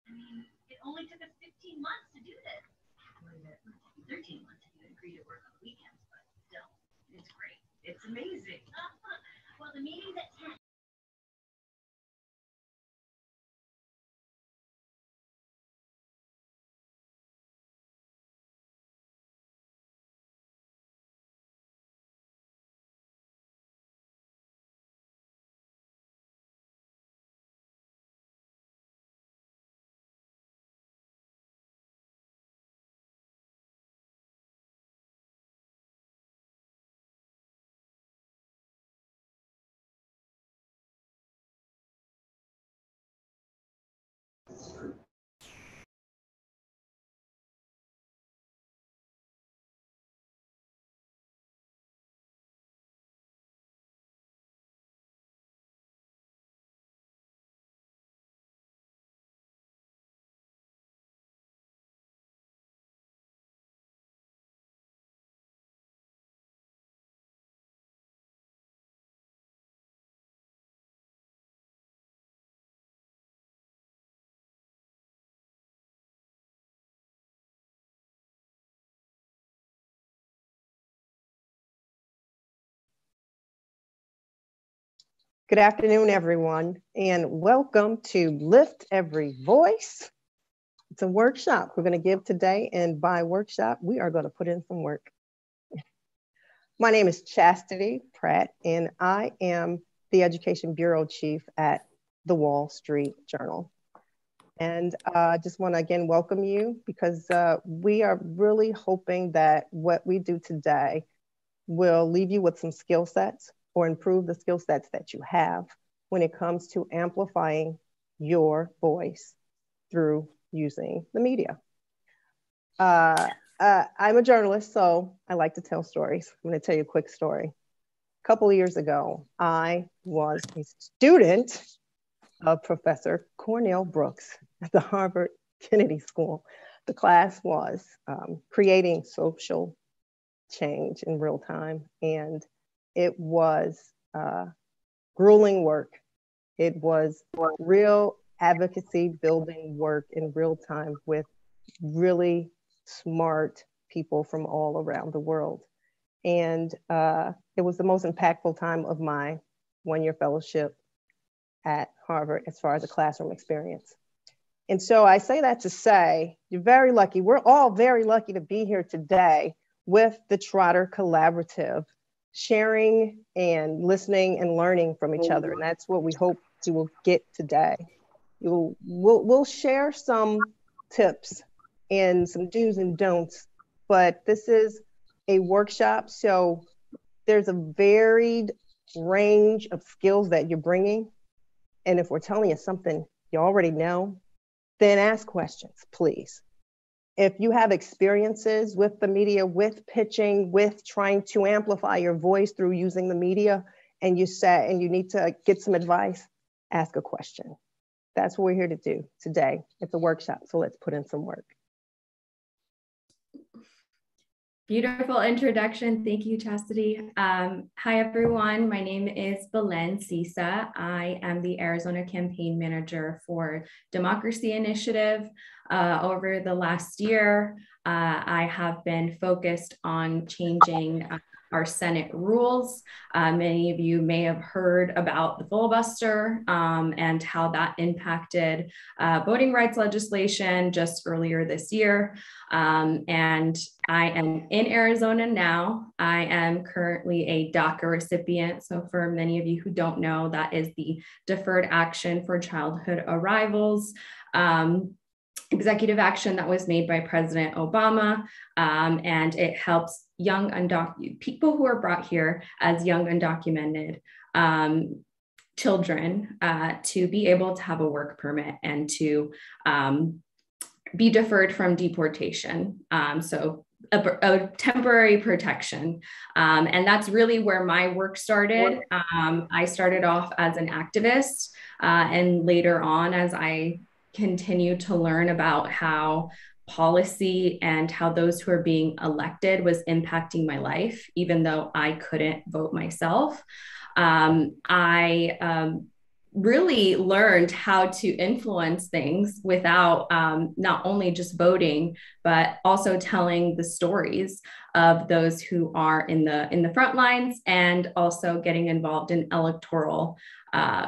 I mean, it only took us 15 months to do this. What is it? 13 months if you agree to work on the weekends, but still, it's great. It's amazing. Well, the meeting's at 10. Good afternoon, everyone, and welcome to Lift Every Voice. It's a workshop we're going to give today, and by workshop, we are going to put in some work. My name is Chastity Pratt, and I am the Education Bureau Chief at the Wall Street Journal. And I just want to again welcome you because we are really hoping that what we do today will leave you with some skill sets or improve the skill sets that you have when it comes to amplifying your voice through using the media. I'm a journalist, so I like to tell stories. I'm going to tell you a quick story. A couple of years ago, I was a student of Professor Cornell Brooks at the Harvard Kennedy School. The class was creating social change in real time, and it was grueling work. It was real advocacy building work in real time with really smart people from all around the world. And it was the most impactful time of my one-year fellowship at Harvard as far as a classroom experience. And so I say that to say, you're very lucky. We're all very lucky to be here today with the Trotter Collaborative, sharing and listening and learning from each other. And that's what we hope you will get today. We'll share some tips and some do's and don'ts, but this is a workshop, so there's a varied range of skills that you're bringing. And if we're telling you something you already know, then ask questions, please. If you have experiences with the media, with pitching, with trying to amplify your voice through using the media, and you need to get some advice, ask a question. That's what we're here to do today. It's a workshop, so let's put in some work. Beautiful introduction. Thank you, Chastity. Hi, everyone. My name is Belen Sisa. I am the Arizona campaign manager for Democracy Initiative. Over the last year, I have been focused on changing our Senate rules. Many of you may have heard about the filibuster and how that impacted voting rights legislation just earlier this year. And I am in Arizona now. I am currently a DACA recipient. So for many of you who don't know, that is the Deferred Action for Childhood Arrivals. Executive action that was made by President Obama, and it helps young undocumented people who are brought here as young undocumented children to be able to have a work permit and to be deferred from deportation. So a temporary protection. And that's really where my work started. I started off as an activist, and later on, as I continue to learn about how policy and how those who are being elected was impacting my life, even though I couldn't vote myself. I really learned how to influence things without not only just voting, but also telling the stories of those who are in the front lines, and also getting involved in electoral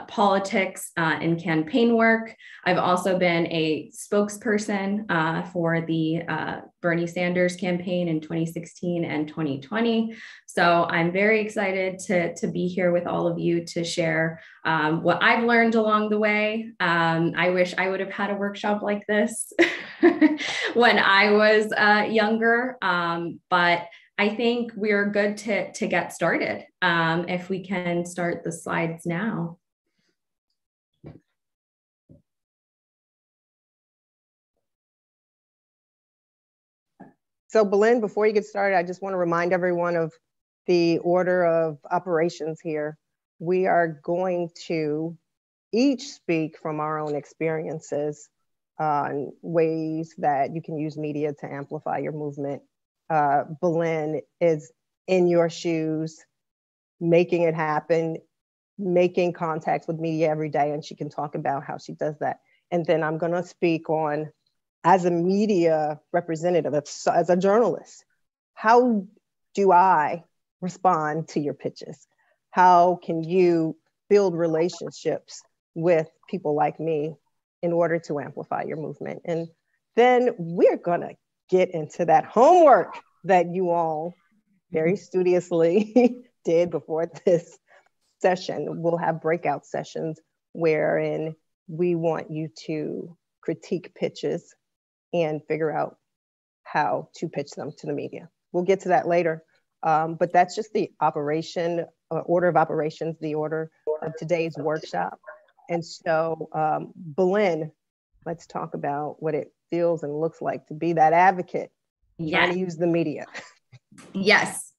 politics and campaign work. I've also been a spokesperson for the Bernie Sanders campaign in 2016 and 2020. So I'm very excited to be here with all of you to share what I've learned along the way. I wish I would have had a workshop like this when I was younger, but I think we're good to get started. If we can start the slides now. So Belen, before you get started, I just want to remind everyone of the order of operations here. We are going to each speak from our own experiences on ways that you can use media to amplify your movement. Belen is in your shoes, making it happen, making contacts with media every day, and she can talk about how she does that. And then I'm going to speak on, as a media representative, as a journalist, how do I respond to your pitches? How can you build relationships with people like me in order to amplify your movement? And then we're going to get into that homework that you all very studiously did before this session. We'll have breakout sessions wherein we want you to critique pitches and figure out how to pitch them to the media. We'll get to that later, but that's just the order of operations, the order of today's workshop. And so, Belen, let's talk about what it feels and looks like to be that advocate, trying to use the media. Yes.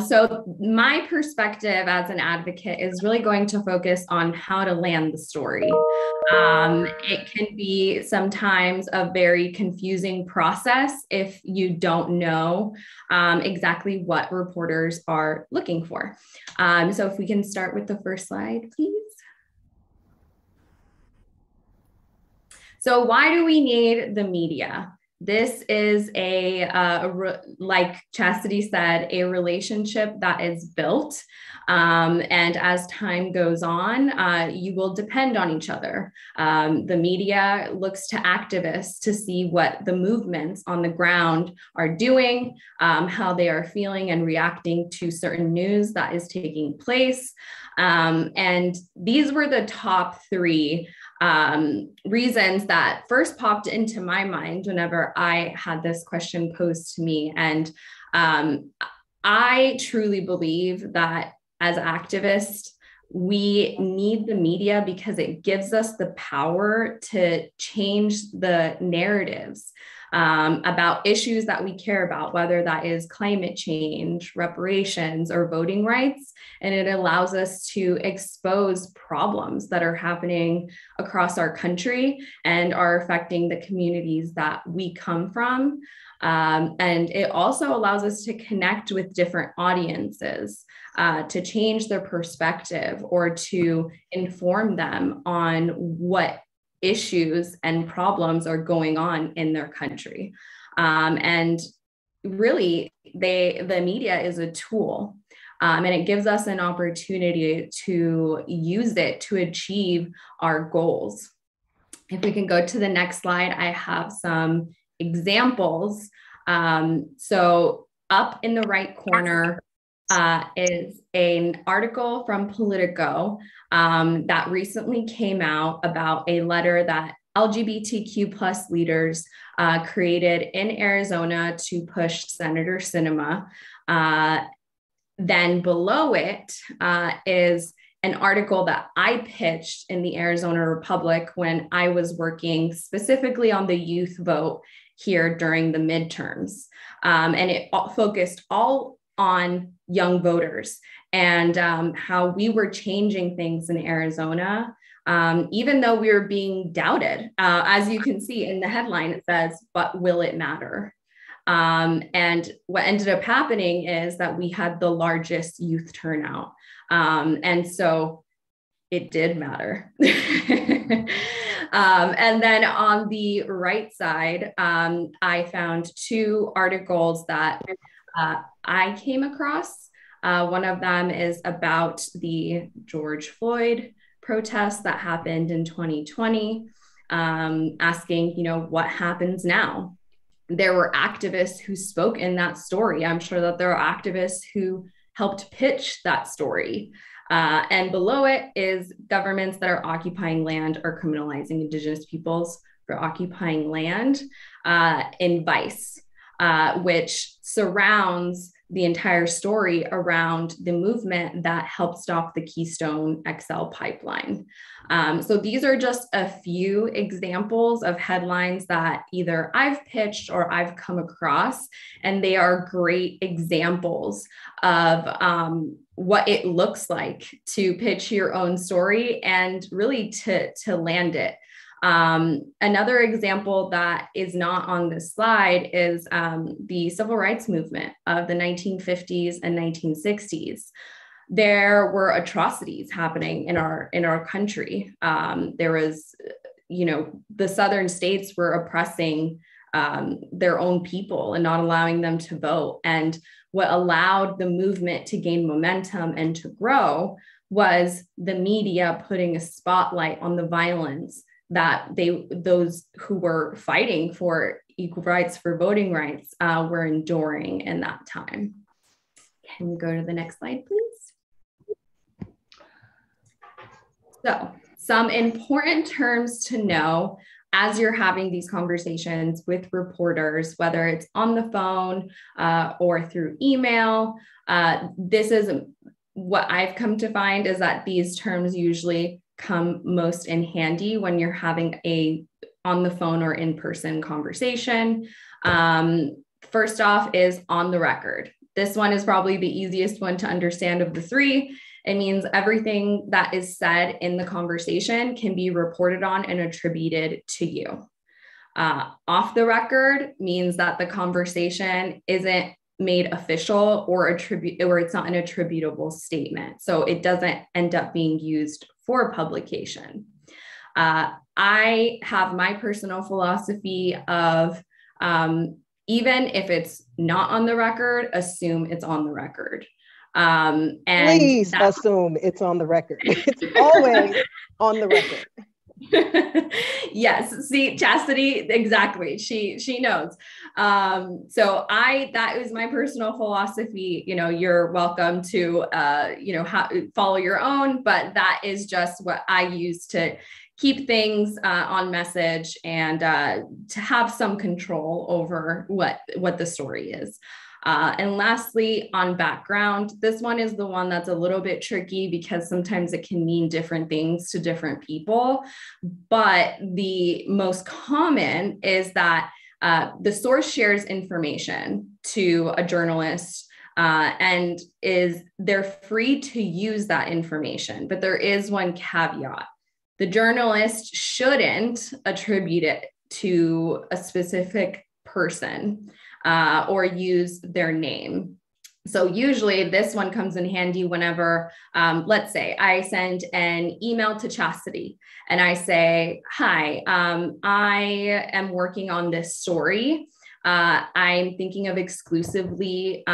So my perspective as an advocate is really going to focus on how to land the story. It can be sometimes a very confusing process if you don't know exactly what reporters are looking for. So if we can start with the first slide, please. So why do we need the media? This is like Chastity said, a relationship that is built. And as time goes on, you will depend on each other. The media looks to activists to see what the movements on the ground are doing, how they are feeling and reacting to certain news that is taking place. And these were the top three reasons that first popped into my mind whenever I had this question posed to me. And I truly believe that as activists, we need the media because it gives us the power to change the narratives about issues that we care about, whether that is climate change, reparations, or voting rights. And it allows us to expose problems that are happening across our country and are affecting the communities that we come from. And it also allows us to connect with different audiences, to change their perspective or to inform them on what issues and problems are going on in their country. And really, the media is a tool, and it gives us an opportunity to use it to achieve our goals. If we can go to the next slide, I have some examples. So up in the right corner is an article from Politico that recently came out about a letter that LGBTQ plus leaders created in Arizona to push Senator Sinema. Then below it is an article that I pitched in the Arizona Republic when I was working specifically on the youth vote here during the midterms. And it focused all on young voters and how we were changing things in Arizona, even though we were being doubted. As you can see in the headline, it says, "But will it matter?" And what ended up happening is that we had the largest youth turnout. And so it did matter. And then on the right side, I found two articles that I came across. One of them is about the George Floyd protests that happened in 2020, asking, what happens now? There were activists who spoke in that story. I'm sure that there are activists who helped pitch that story. And below it is governments that are occupying land or criminalizing Indigenous peoples for occupying land in Vice, which surrounds the entire story around the movement that helped stop the Keystone XL pipeline. So these are just a few examples of headlines that either I've pitched or I've come across, and they are great examples of what it looks like to pitch your own story and really to land it. Another example that is not on this slide is the civil rights movement of the 1950s and 1960s. There were atrocities happening in our country. There was, the southern states were oppressing their own people and not allowing them to vote. And what allowed the movement to gain momentum and to grow was the media putting a spotlight on the violence that those who were fighting for equal rights, for voting rights, were enduring in that time. Can we go to the next slide, please? So, some important terms to know as you're having these conversations with reporters, whether it's on the phone or through email. This is what I've come to find, is that these terms usually come most in handy when you're having a on the phone or in-person conversation. First off is on the record. This one is probably the easiest one to understand of the three. It means everything that is said in the conversation can be reported on and attributed to you. Off the record means that the conversation isn't made official or it's not an attributable statement. So it doesn't end up being used for publication. I have my personal philosophy of even if it's not on the record, assume it's on the record. And please assume it's on the record. It's always on the record. Yes, see, Chastity, exactly. She knows. So that is my personal philosophy. You're welcome to follow your own, but that is just what I use to keep things on message and to have some control over what the story is. And lastly, on background, this one is the one that's a little bit tricky because sometimes it can mean different things to different people. But the most common is that the source shares information to a journalist and they're free to use that information. But there is one caveat. The journalist shouldn't attribute it to a specific person or use their name. So usually this one comes in handy whenever, let's say I send an email to Chastity and I say, hi, I am working on this story. I'm thinking of exclusively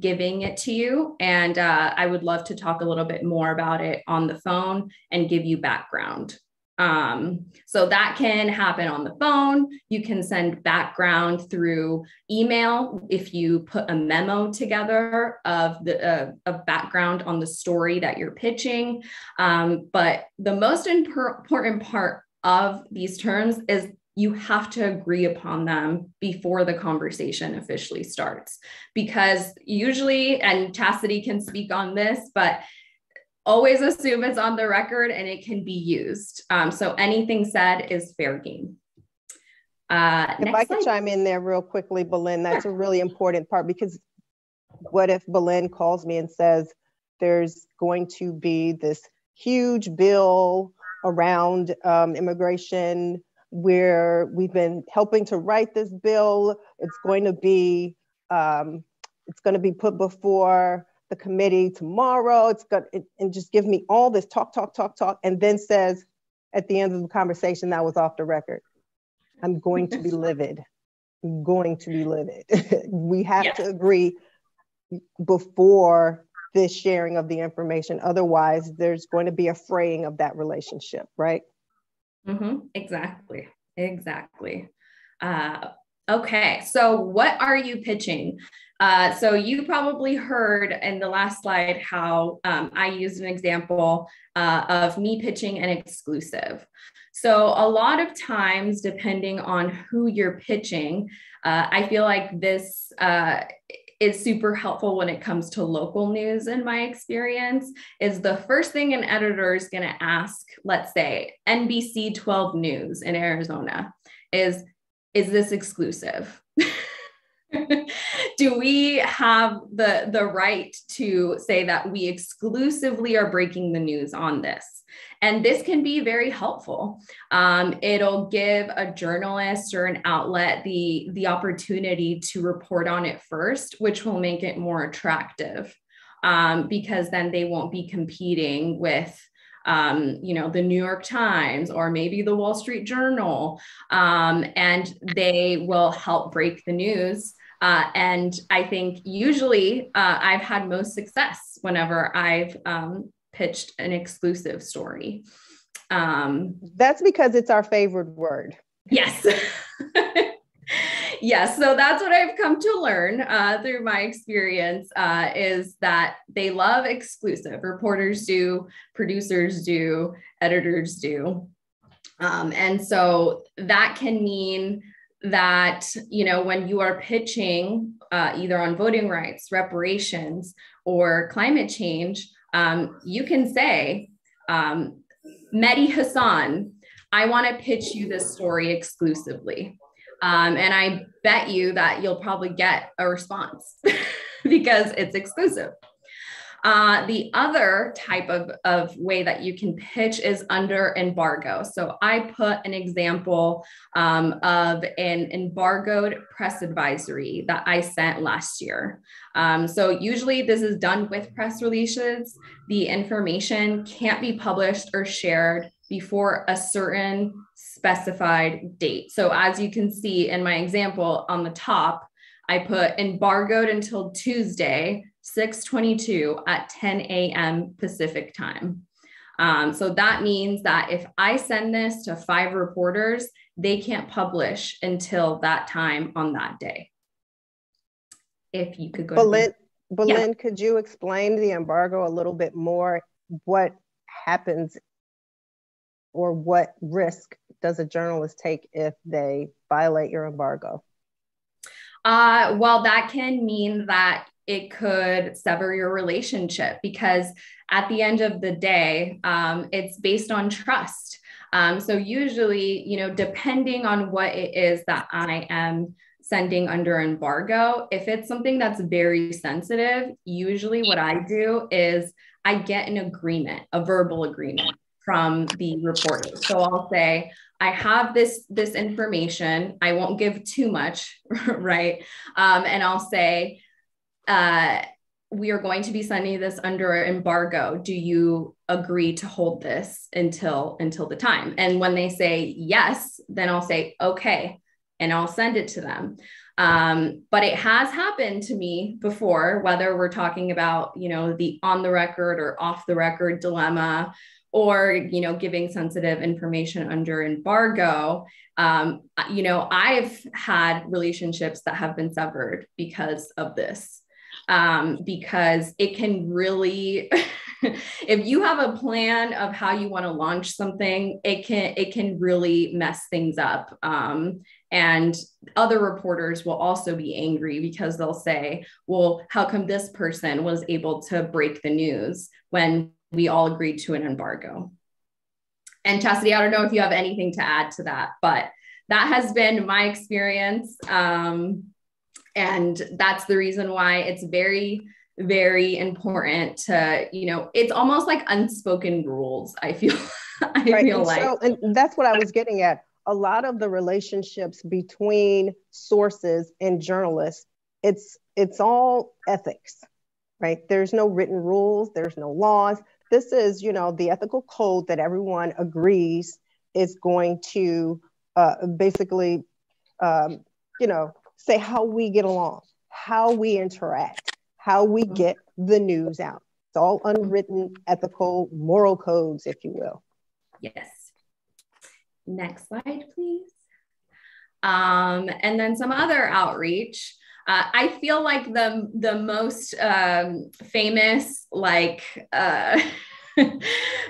giving it to you. And I would love to talk a little bit more about it on the phone and give you background. So that can happen on the phone. You can send background through email if you put a memo together of background on the story that you're pitching. But the most important part of these terms is you have to agree upon them before the conversation officially starts. Because usually, and Chastity can speak on this, but always assume it's on the record and it can be used. So anything said is fair game. If I could chime in there real quickly, Belen, that's a really important part, because what if Belen calls me and says there's going to be this huge bill around immigration where we've been helping to write this bill. It's going to be put before the committee tomorrow. And just give me all this talk, and then says at the end of the conversation that was off the record, I'm going to be livid. I'm going to be livid. We have to agree before this sharing of the information. Otherwise, there's going to be a fraying of that relationship, right? Exactly. Okay, so what are you pitching? So you probably heard in the last slide how I used an example of me pitching an exclusive. So a lot of times, depending on who you're pitching, I feel like this is super helpful when it comes to local news. In my experience, is the first thing an editor is going to ask, let's say NBC 12 News in Arizona, is this exclusive? Do we have the right to say that we exclusively are breaking the news on this? And this can be very helpful. It'll give a journalist or an outlet the opportunity to report on it first, which will make it more attractive, because then they won't be competing with the New York Times or maybe the Wall Street Journal, and they will help break the news. And I think usually I've had most success whenever I've pitched an exclusive story. That's because it's our favorite word. Yes. Yes. So that's what I've come to learn through my experience, is that they love exclusive. Reporters do, producers do, editors do. And so that can mean that, when you are pitching either on voting rights, reparations, or climate change, you can say, Mehdi Hassan, I want to pitch you this story exclusively. And I bet you that you'll probably get a response because it's exclusive. The other type of way that you can pitch is under embargo. So I put an example of an embargoed press advisory that I sent last year. So usually this is done with press releases. The information can't be published or shared before a certain specified date. So as you can see in my example on the top, I put embargoed until Tuesday, 6/22 at 10 a.m. Pacific time. So that means that if I send this to 5 reporters, they can't publish until that time on that day. If you could go Belen, could you explain the embargo a little bit more? What happens or what risk does a journalist take if they violate your embargo? Well, that can mean that it could sever your relationship, because at the end of the day, it's based on trust. So usually, depending on what it is that I am sending under embargo, if it's something that's very sensitive, usually what I do is I get an agreement, a verbal agreement from the reporter. So I'll say, I have this information. I won't give too much, right? And I'll say, we are going to be sending this under embargo. Do you agree to hold this until the time? And when they say yes, then I'll say, okay, and I'll send it to them. But it has happened to me before, whether we're talking about, the on the record or off the record dilemma, or, giving sensitive information under embargo. I've had relationships that have been severed because of this, because it can really, if you have a plan of how you want to launch something, it can really mess things up. And other reporters will also be angry because they'll say, well, how come this person was able to break the news when we all agreed to an embargo? And Chastity, I don't know if you have anything to add to that, but that has been my experience. And that's the reason why it's very, very important to, it's almost like unspoken rules, I feel. And that's what I was getting at. A lot of the relationships between sources and journalists, it's all ethics. right? There's no written rules, there's no laws. This is, the ethical code that everyone agrees is going to basically, say how we get along, how we interact, how we get the news out. It's all unwritten ethical moral codes, if you will. Yes. Next slide, please. And then some other outreach. I feel like the most famous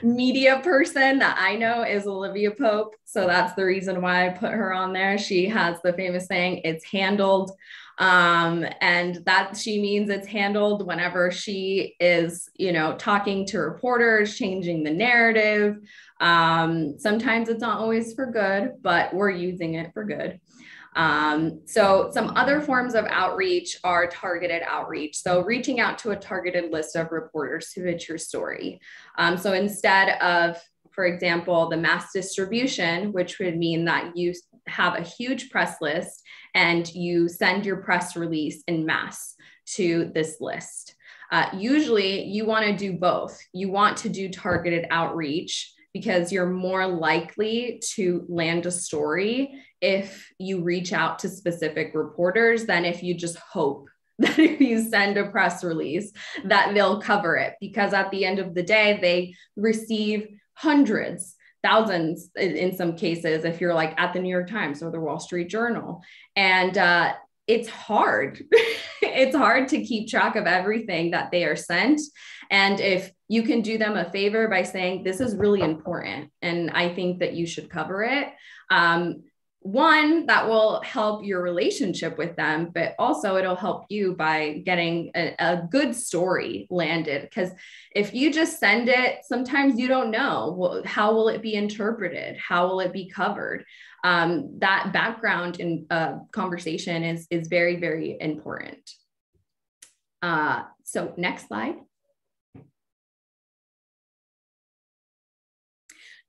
media person that I know is Olivia Pope. So that's the reason why I put her on there. She has the famous saying, "It's handled." And that she means it's handled whenever she is, talking to reporters, changing the narrative. Sometimes it's not always for good, but we're using it for good. So some other forms of outreach are targeted outreach. So reaching out to a targeted list of reporters to fit your story. So instead of, for example, the mass distribution, which would mean that you have a huge press list and you send your press release in mass to this list. Usually you want to do both. You want to do targeted outreach because you're more likely to land a story if you reach out to specific reporters than if you just hope that if you send a press release that they'll cover it, because at the end of the day, they receive hundreds, thousands in some cases, if you're like at the New York Times or the Wall Street Journal. And it's hard. It's hard to keep track of everything that they are sent. And if you can do them a favor by saying, this is really important, and I think that you should cover it. One, that will help your relationship with them, but also it'll help you by getting a good story landed. Because if you just send it, sometimes you don't know, well, how will it be interpreted? How will it be covered? That background in conversation is very, very important. So next slide.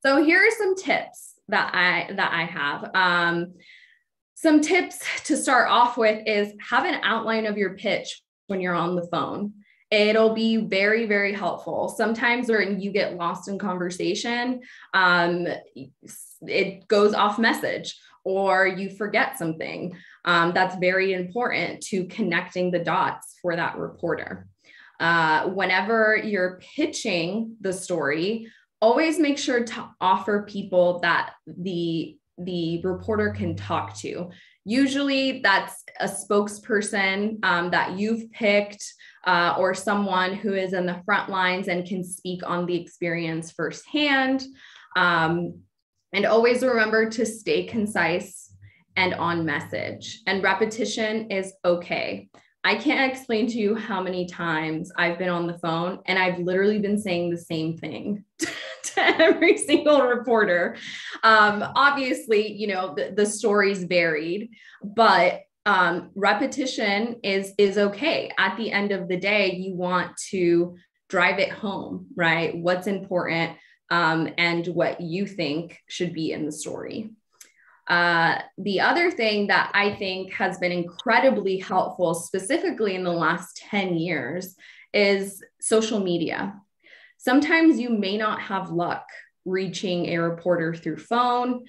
So here are some tips that I have. Some tips to start off with is have an outline of your pitch when you're on the phone. It'll be very, very helpful. Sometimes when you get lost in conversation, it goes off message or you forget something. That's very important to connecting the dots for that reporter. Whenever you're pitching the story, always make sure to offer people that the reporter can talk to. Usually that's a spokesperson that you've picked or someone who is in the front lines and can speak on the experience firsthand. And always remember to stay concise and on message. And repetition is okay. I can't explain to you how many times I've been on the phone and I've literally been saying the same thing to every single reporter. Obviously, the stories varied, but repetition is okay. At the end of the day, you want to drive it home, right? What's important and what you think should be in the story. The other thing that I think has been incredibly helpful, specifically in the last 10 years, is social media. Sometimes you may not have luck reaching a reporter through phone,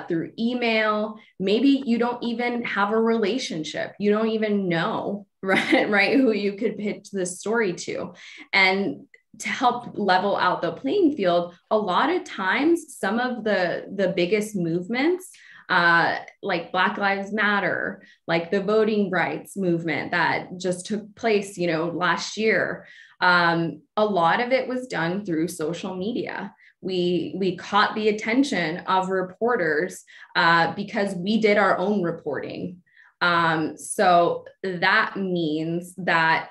through email. Maybe you don't even have a relationship. You don't even know, right, who you could pitch this story to. And to help level out the playing field, a lot of times, some of the biggest movements, like Black Lives Matter, like the voting rights movement that just took place, last year, a lot of it was done through social media. We caught the attention of reporters because we did our own reporting. So that means that,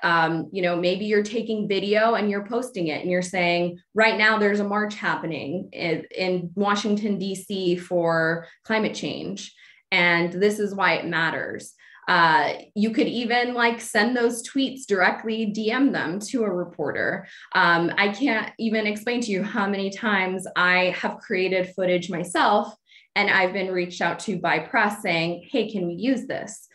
maybe you're taking video and you're posting it and you're saying, right now there's a march happening in Washington, D.C. for climate change. And this is why it matters. You could even send those tweets directly, DM them to a reporter. I can't even explain to you how many times I have created footage myself and I've been reached out to by press saying, hey, can we use this?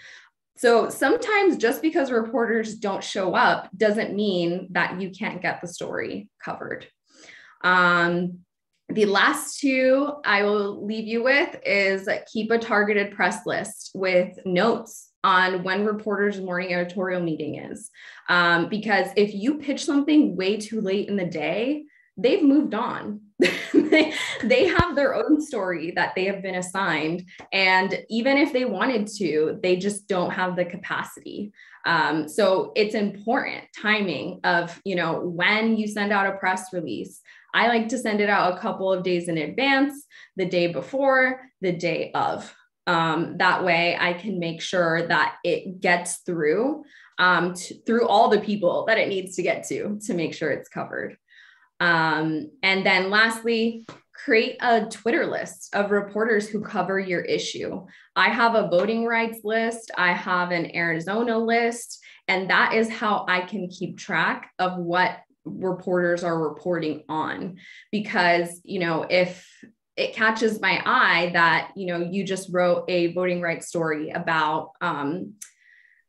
So sometimes just because reporters don't show up doesn't mean that you can't get the story covered. The last two I will leave you with is keep a targeted press list with notes on when reporters' morning editorial meeting is. Because if you pitch something way too late in the day, they've moved on. they have their own story that they have been assigned. And even if they wanted to, they just don't have the capacity. So it's important timing of, when you send out a press release. I like to send it out a couple of days in advance, the day before, the day of. That way I can make sure that it gets through all the people that it needs to get to make sure it's covered. And then lastly, create a Twitter list of reporters who cover your issue. I have a voting rights list. I have an Arizona list, and that is how I can keep track of what reporters are reporting on. Because, if it catches my eye that, you just wrote a voting rights story about,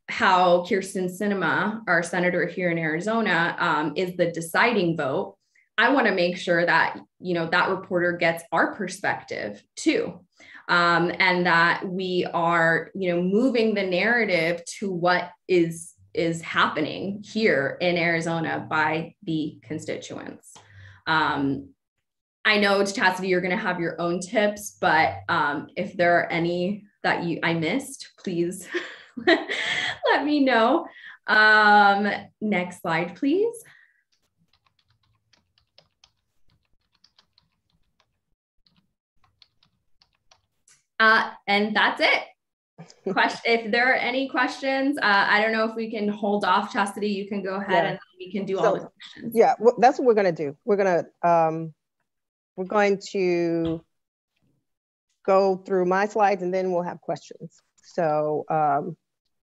how Kirsten Sinema, our senator here in Arizona, is the deciding vote. I want to make sure that, that reporter gets our perspective too. And that we are, moving the narrative to what is happening here in Arizona by the constituents. I know, Chastity, you're going to have your own tips, but if there are any that I missed, please let me know. Next slide, please. And that's it. If there are any questions, I don't know if we can hold off. Chastity, you can go ahead and we can do all the questions. Yeah, that's what we're going to do. We're going to go through my slides and then we'll have questions. So,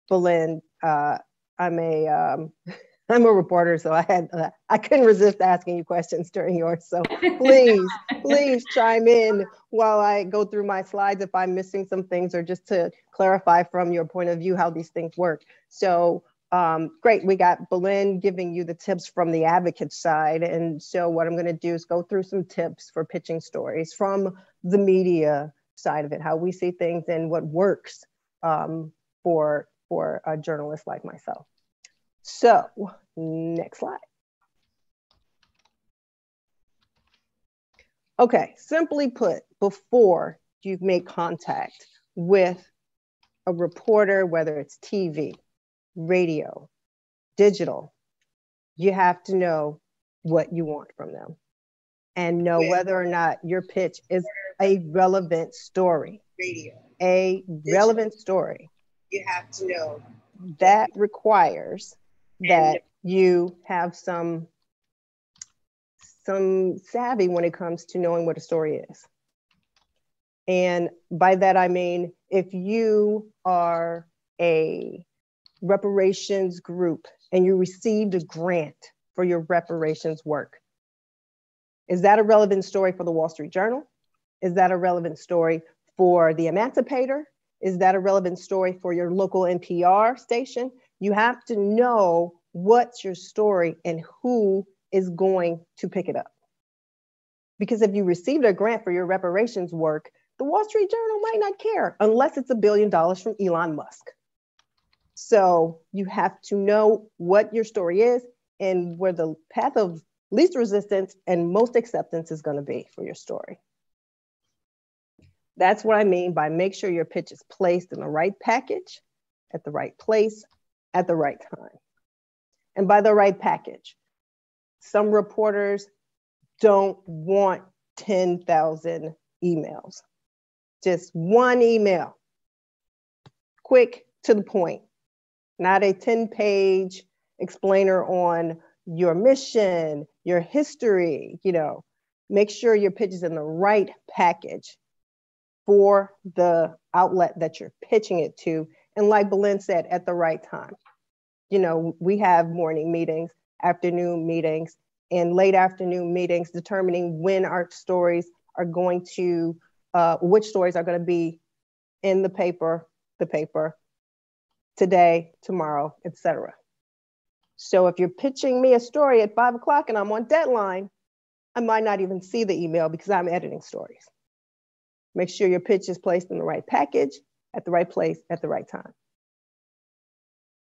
Belen, I'm a reporter, so I couldn't resist asking you questions during yours. So please chime in while I go through my slides if I'm missing some things, or just to clarify from your point of view how these things work. So great, we got Belen giving you the tips from the advocate side. And so what I'm gonna do is go through some tips for pitching stories from the media side of it, how we see things and what works for a journalist like myself. So, next slide. Okay, simply put, before you make contact with a reporter, whether it's TV, radio, digital, you have to know what you want from them and know whether or not your pitch is a relevant story. Relevant story. You have to know. That requires that you have some savvy when it comes to knowing what a story is. And by that, I mean, if you are a reparations group and you received a grant for your reparations work, is that a relevant story for the Wall Street Journal? Is that a relevant story for the Emancipator? Is that a relevant story for your local NPR station? You have to know what's your story and who is going to pick it up. Because if you received a grant for your reparations work, the Wall Street Journal might not care unless it's $1 billion from Elon Musk. So you have to know what your story is and where the path of least resistance and most acceptance is going to be for your story. That's what I mean by make sure your pitch is placed in the right package, at the right place, at the right time. And by the right package, some reporters don't want 10,000 emails. Just one email, quick, to the point, not a 10-page explainer on your mission, your history. Make sure your pitch is in the right package for the outlet that you're pitching it to. And like Belen said, at the right time. We have morning meetings, afternoon meetings, and late afternoon meetings determining when our stories are going to, which stories are going to be in the paper, today, tomorrow, etc. So if you're pitching me a story at 5 o'clock and I'm on deadline, I might not even see the email because I'm editing stories. Make sure your pitch is placed in the right package, at the right place, at the right time.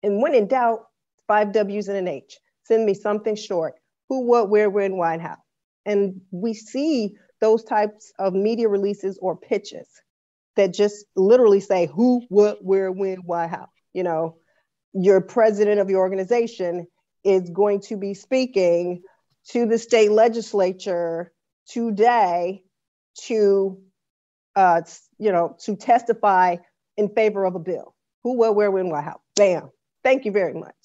And when in doubt, 5 W's and an H. Send me something short. Who, what, where, when, why, and how. And we see those types of media releases or pitches that just literally say who, what, where, when, why, how. You know, your president of your organization is going to be speaking to the state legislature today to, to testify in favor of a bill. Who, what, where, when, why, how. Bam. Thank you very much.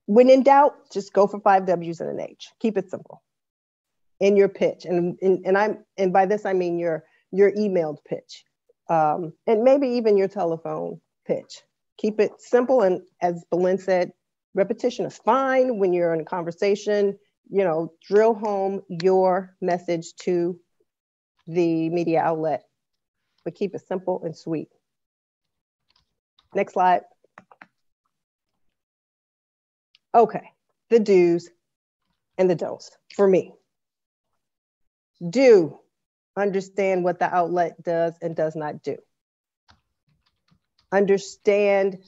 When in doubt, just go for 5 W's and an H. Keep it simple in your pitch. And by this, I mean your emailed pitch. And maybe even your telephone pitch. Keep it simple. And as Belen said, repetition is fine when you're in a conversation. You know, drill home your message to the media outlet, but keep it simple and sweet. Next slide. Okay, the do's and the don'ts for me. Do understand what the outlet does and does not do. Understand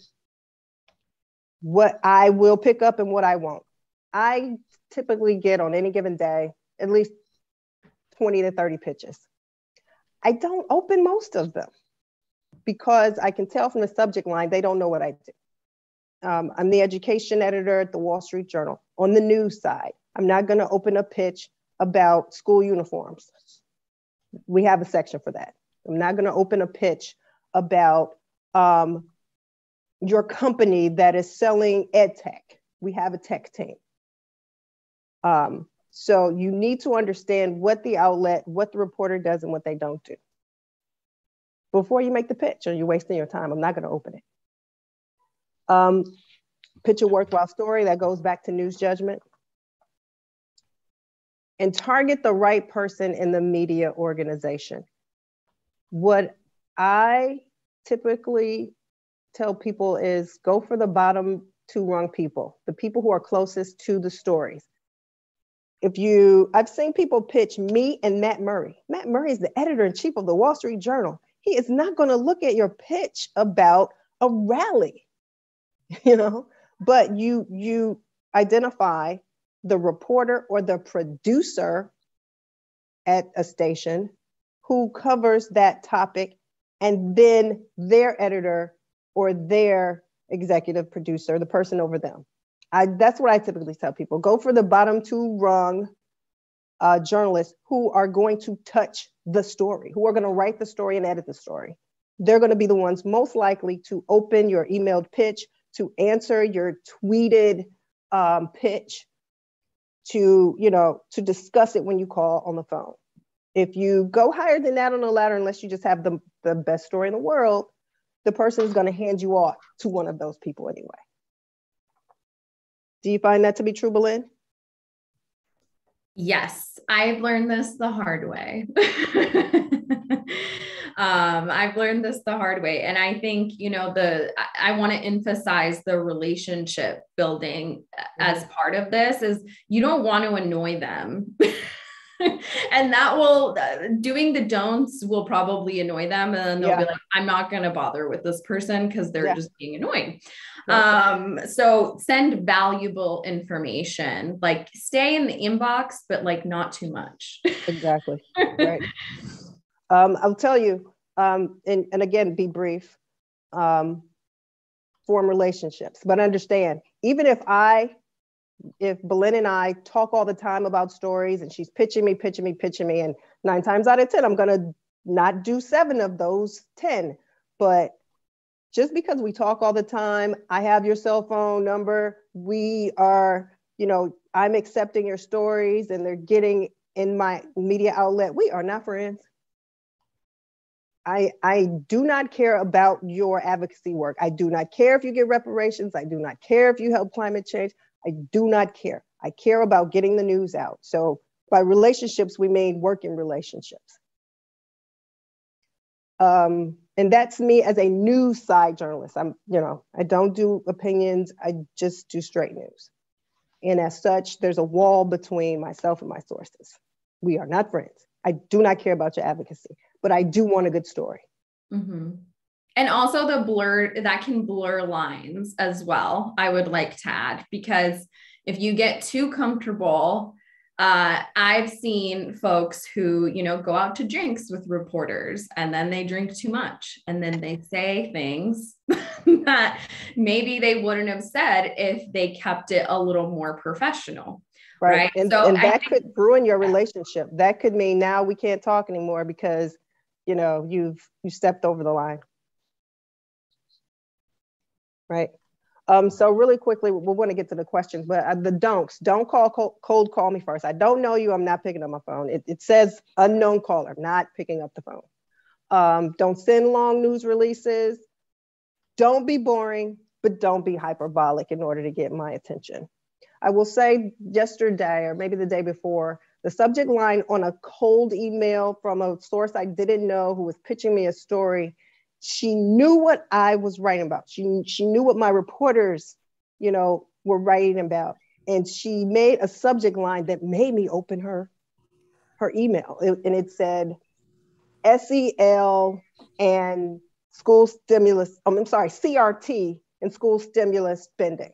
what I will pick up and what I won't. I typically get on any given day at least 20 to 30 pitches. I don't open most of them because I can tell from the subject line they don't know what I do. I'm the education editor at the Wall Street Journal. On the news side, I'm not going to open a pitch about school uniforms. We have a section for that. I'm not going to open a pitch about your company that is selling ed tech. We have a tech team. So you need to understand what the outlet, what the reporter does and what they don't do before you make the pitch, or you're wasting your time. I'm not going to open it. Pitch a worthwhile story. That goes back to news judgment. And target the right person in the media organization. What I typically tell people is go for the bottom 2 rung people, the people who are closest to the stories. I've seen people pitch me and Matt Murray. Matt Murray is the editor-in-chief of the Wall Street Journal. He is not going to look at your pitch about a rally, but you identify the reporter or the producer at a station who covers that topic, and then their editor or their executive producer, the person over them. That's what I typically tell people. Go for the bottom 2 rung journalists who are going to touch the story, who are going to write the story and edit the story. They're going to be the ones most likely to open your emailed pitch, to answer your tweeted pitch, to discuss it when you call on the phone. If you go higher than that on the ladder, unless you just have the best story in the world, the person is going to hand you off to one of those people anyway. Do you find that to be true, Belen? Yes, I've learned this the hard way. I've learned this the hard way. And I think, I want to emphasize the relationship building as part of this is you don't want to annoy them. And that doing the don'ts will probably annoy them. And then they'll be like, I'm not going to bother with this person because they're just being annoying. So send valuable information, like stay in the inbox, but like not too much. Exactly. Right. I'll tell you, and again, be brief, form relationships, but understand, even if Belen and I talk all the time about stories and she's pitching me, and 9 times out of 10, I'm going to not do 7 of those 10. But just because we talk all the time, I have your cell phone number, we are, I'm accepting your stories and they're getting in my media outlet. We are not friends. I do not care about your advocacy work. I do not care if you get reparations. I do not care if you help climate change. I do not care. I care about getting the news out. So by relationships, we mean working relationships. And And that's me as a news side journalist. I don't do opinions. I just do straight news. And as such, there's a wall between myself and my sources. We are not friends. I do not care about your advocacy, but I do want a good story. Mm-hmm. And also that can blur lines as well, I would like to add, because if you get too comfortable, I've seen folks who, go out to drinks with reporters and then they drink too much and then they say things that maybe they wouldn't have said if they kept it a little more professional. Right. And that could ruin your relationship. That could mean now we can't talk anymore because, you stepped over the line. Right. So really quickly, we want to get to the questions, but the don'ts. Don't cold call me first. I don't know you. I'm not picking up my phone. It says unknown caller, not picking up the phone. Don't send long news releases. Don't be boring, but don't be hyperbolic in order to get my attention. I will say yesterday, or maybe the day before, the subject line on a cold email from a source I didn't know who was pitching me a story, she knew what I was writing about. She knew what my reporters, were writing about. And she made a subject line that made me open her email. And it said, SEL and school stimulus, CRT and school stimulus spending.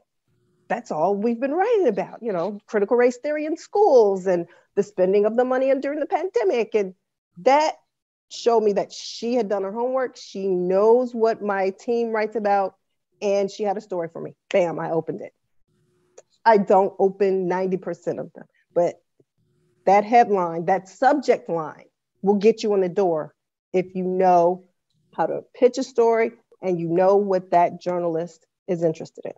That's all we've been writing about, critical race theory in schools and the spending of the money during the pandemic. And that showed me that she had done her homework. She knows what my team writes about, and she had a story for me. Bam, I opened it. I don't open 90% of them, but that headline, that subject line will get you in the door if you know how to pitch a story and you know what that journalist is interested in.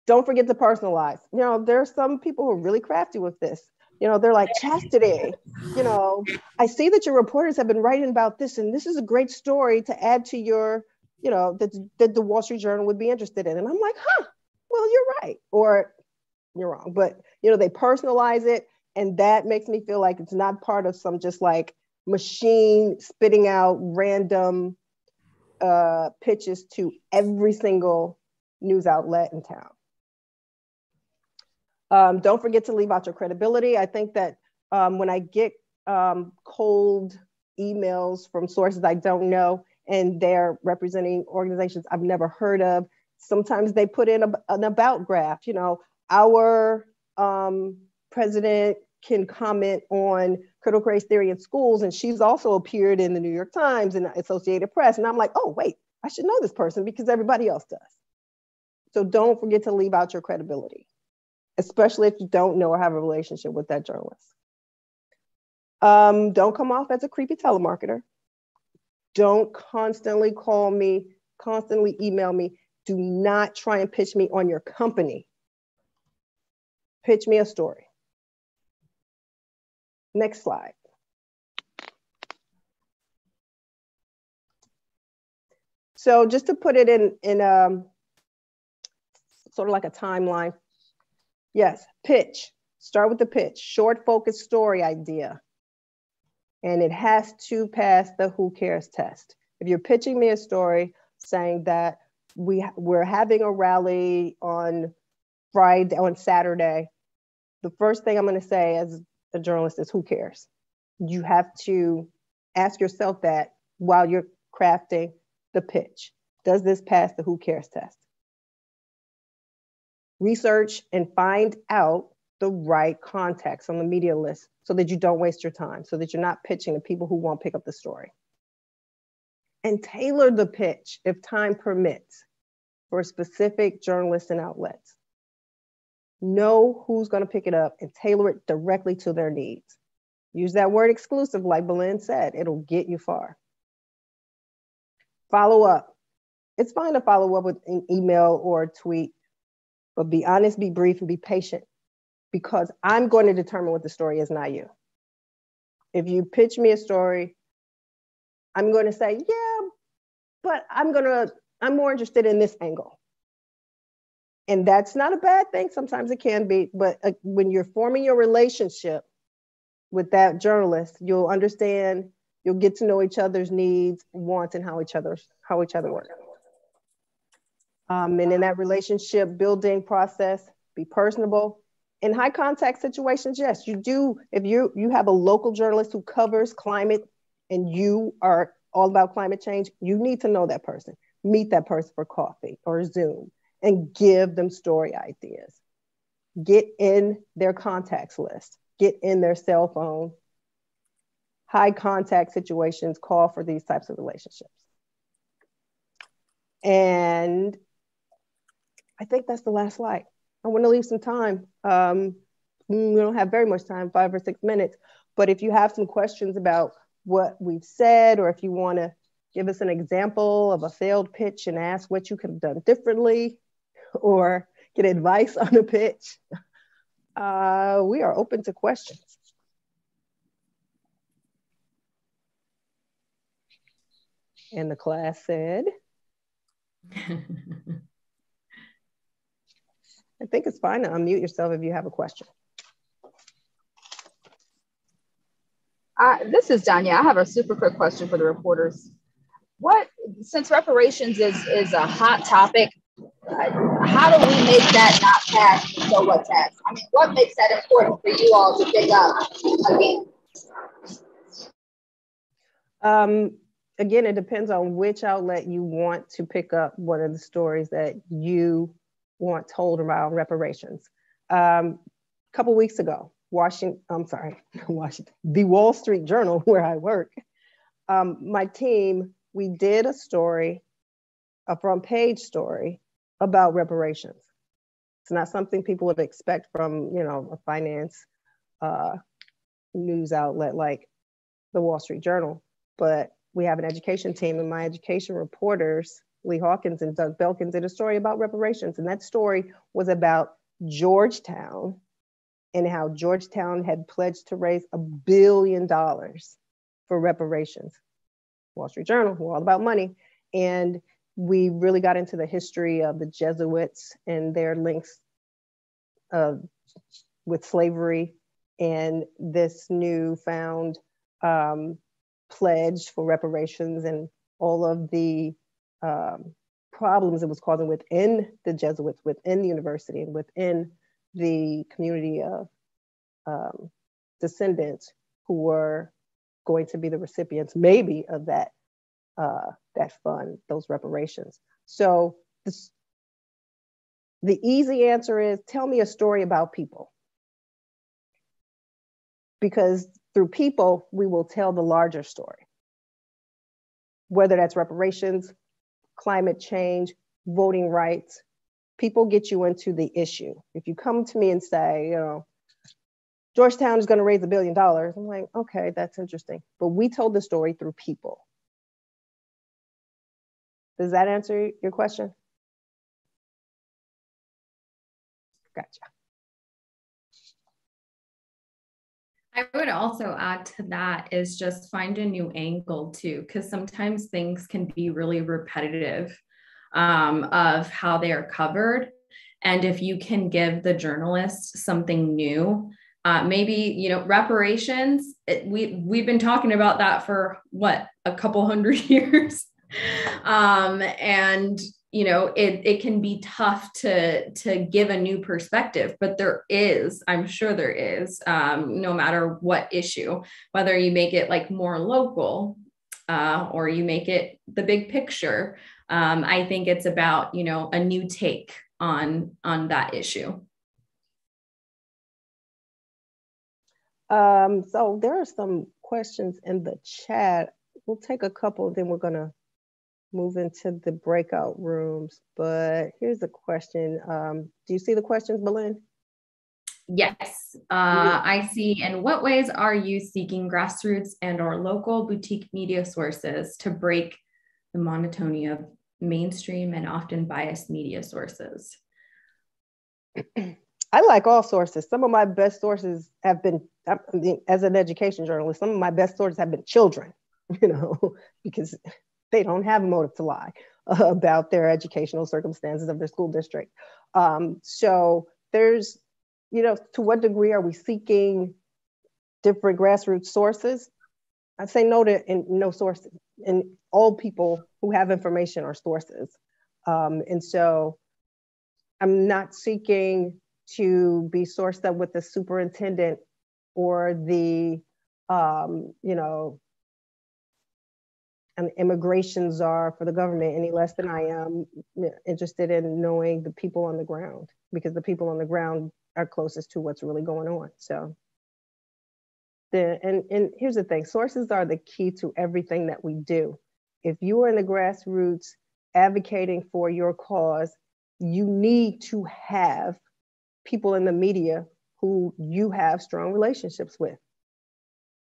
Don't forget to personalize. There are some people who are really crafty with this. They're like, Chastity, I see that your reporters have been writing about this, and this is a great story to add to your, that the Wall Street Journal would be interested in. And I'm like, well, you're right, or you're wrong. But, they personalize it, and that makes me feel like it's not part of some just like machine spitting out random pitches to every single news outlet in town. Don't forget to leave out your credibility. I think that when I get cold emails from sources I don't know, and they're representing organizations I've never heard of, sometimes they put in an about graph. Our president can comment on critical race theory in schools, and she's also appeared in the New York Times and Associated Press. And I'm like, oh, wait, I should know this person because everybody else does. So don't forget to leave out your credibility, especially if you don't know or have a relationship with that journalist. Don't come off as a creepy telemarketer. Don't constantly call me, constantly email me. Do not try and pitch me on your company. Pitch me a story. Next slide. So just to put it in sort of like a timeline. Yes, pitch. Start with the pitch. Short, focused story idea. And it has to pass the who cares test. If you're pitching me a story saying that we're having a rally on Saturday, the first thing I'm going to say as a journalist is who cares? You have to ask yourself that while you're crafting the pitch. Does this pass the who cares test? Research and find out the right contacts on the media list so that you don't waste your time, so that you're not pitching to people who won't pick up the story. And tailor the pitch if time permits for specific journalists and outlets. Know who's going to pick it up and tailor it directly to their needs. Use that word exclusive, like Belen said, it'll get you far. Follow up. It's fine to follow up with an email or a tweet, but be honest, be brief, and be patient, because I'm going to determine what the story is, not you. If you pitch me a story, I'm going to say, yeah, but I'm more interested in this angle. And that's not a bad thing. Sometimes it can be, but when you're forming your relationship with that journalist, you'll understand You'll get to know each other's needs, wants, and how each other work. And in that relationship building process, be personable. In high contact situations, yes, you do. If you have a local journalist who covers climate and you are all about climate change, you need to know that person. Meet that person for coffee or Zoom and give them story ideas. Get in their contacts list. Get in their cell phone. High contact situations call for these types of relationships. And I think that's the last slide. I want to leave some time. We don't have very much time, 5 or 6 minutes, but if you have some questions about what we've said, or if you want to give us an example of a failed pitch and ask what you could have done differently, or get advice on a pitch, we are open to questions. And the class said, I think it's fine to unmute yourself if you have a question. This is Danya. I have a super quick question for the reporters. Since reparations is a hot topic, how do we make that not pass the so what tax? I mean, what makes that important for you all to pick up again? Again, it depends on which outlet you want to pick up one of the stories that you want told around reparations. A couple weeks ago, the Wall Street Journal, where I work, my team, we did a story, a front page story about reparations. It's not something people would expect from, a finance news outlet like the Wall Street Journal, but we have an education team, and my education reporters, Lee Hawkins and Doug Belkin, did a story about reparations. And that story was about Georgetown and how Georgetown had pledged to raise $1 billion for reparations. Wall Street Journal, we're all about money. And we really got into the history of the Jesuits and their links with slavery and this newfound pledge for reparations and all of the problems it was causing within the Jesuits, within the university, and within the community of descendants who were going to be the recipients, maybe, of that fund, those reparations. So the easy answer is, tell me a story about people. Because through people, we will tell the larger story. Whether that's reparations, climate change, voting rights, people get you into the issue. If you come to me and say, Georgetown is going to raise $1 billion, I'm like, okay, that's interesting. But we told the story through people. Does that answer your question? Gotcha. I would also add to that is just find a new angle too, because sometimes things can be really repetitive of how they are covered. And if you can give the journalist something new, maybe, reparations, we've been talking about that for a couple hundred years. And it can be tough to give a new perspective, but I'm sure there is, no matter what issue, whether you make it like more local, or you make it the big picture. I think it's about, a new take on that issue. So there are some questions in the chat. We'll take a couple, then we're gonna move into the breakout rooms. But here's a question. Do you see the questions, Belen? Yes, I see. In what ways are you seeking grassroots and or local boutique media sources to break the monotony of mainstream and often biased media sources? I like all sources. Some of my best sources have been, as an education journalist, some of my best sources have been children, because they don't have a motive to lie about their educational circumstances of their school district. So there's, to what degree are we seeking different grassroots sources? I say no to no sources, and all people who have information are sources. And so I'm not seeking to be sourced up with the superintendent or the, you know, an immigration czar for the government any less than I am interested in knowing the people on the ground, because the people on the ground are closest to what's really going on. So, and here's the thing, sources are the key to everything that we do. If you are in the grassroots advocating for your cause, you need to have people in the media who you have strong relationships with.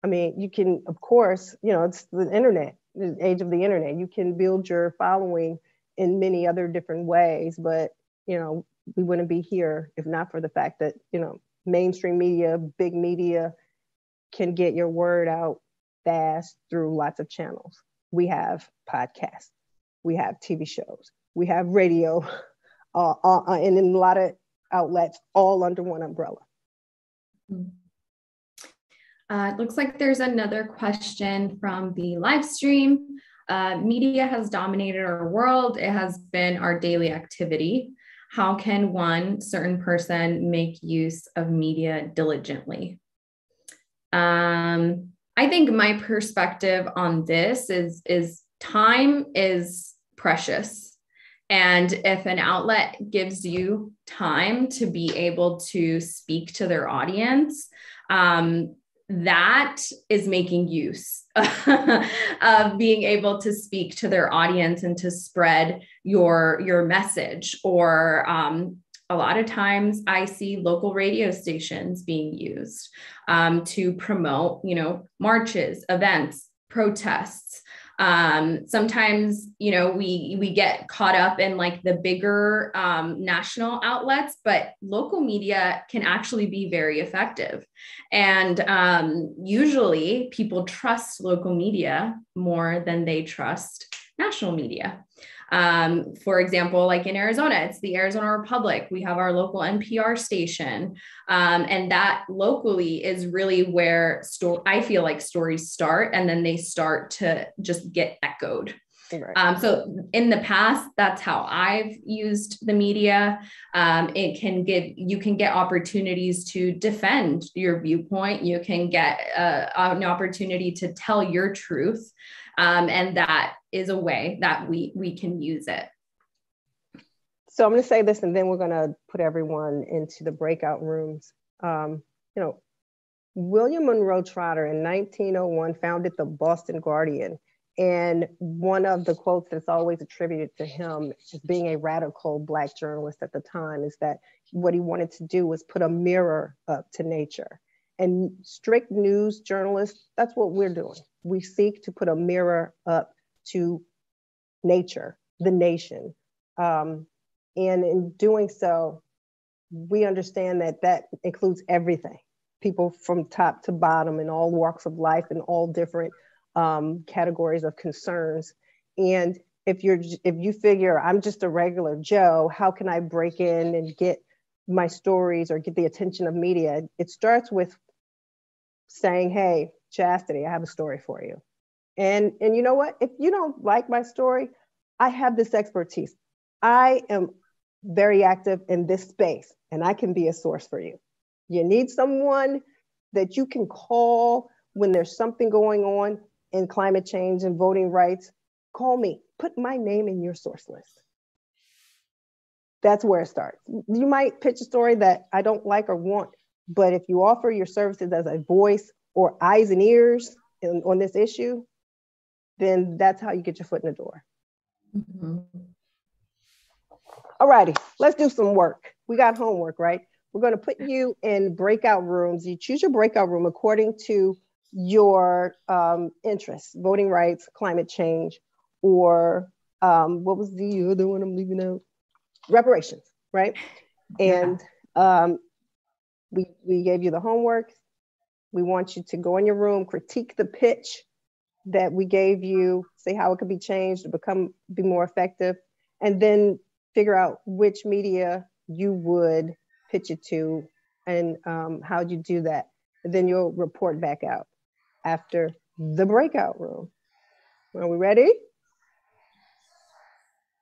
I mean, you can, of course, you know, it's the internet, the age of the internet. You can build your following in many other different ways, but, you know, we wouldn't be here if not for the fact that, you know, mainstream media, big media can get your word out fast through lots of channels. We have podcasts, we have TV shows, we have radio, and in a lot of outlets all under one umbrella. It looks like there's another question from the live stream. Media has dominated our world. It has been our daily activity. How can one certain person make use of media diligently? I think my perspective on this is time is precious. And if an outlet gives you time to be able to speak to their audience, that is making use of being able to speak to their audience and to spread your message. Or a lot of times I see local radio stations being used to promote, you know, marches, events, protests. Sometimes, you know, we get caught up in like the bigger national outlets, but local media can actually be very effective. And usually people trust local media more than they trust national media. For example, like in Arizona, it's the Arizona Republic. We have our local NPR station. And that locally is really where I feel like stories start, and then they start to just get echoed. Right. So in the past, that's how I've used the media. You can get opportunities to defend your viewpoint. You can get an opportunity to tell your truth. And that is a way that we can use it. So I'm going to say this, and then we're going to put everyone into the breakout rooms. You know, William Monroe Trotter in 1901 founded the Boston Guardian. And one of the quotes that's always attributed to him as being a radical Black journalist at the time is that what he wanted to do was put a mirror up to nature. And strict news journalists, that's what we're doing. We seek to put a mirror up to nature, the nation. And in doing so, we understand that that includes everything, people from top to bottom in all walks of life and all different categories of concerns. And if you figure I'm just a regular Joe, how can I break in and get my stories or get the attention of media? It starts with saying, hey, Chastity, I have a story for you. And you know what? If you don't like my story, I have this expertise. I am very active in this space, and I can be a source for you. You need someone that you can call when there's something going on in climate change and voting rights. Call me. Put my name in your source list. That's where it starts. You might pitch a story that I don't like or want, but if you offer your services as a voice or eyes and ears on this issue, then that's how you get your foot in the door. Mm-hmm. All righty, let's do some work. We got homework, right? We're going to put you in breakout rooms. You choose your breakout room according to your interests, voting rights, climate change, or what was the other one I'm leaving out? Reparations, right? And we gave you the homework. We want you to go in your room, critique the pitch that we gave you, say how it could be changed to be more effective, and then figure out which media you would pitch it to and how'd you do that. And then you'll report back out after the breakout room. Are we ready?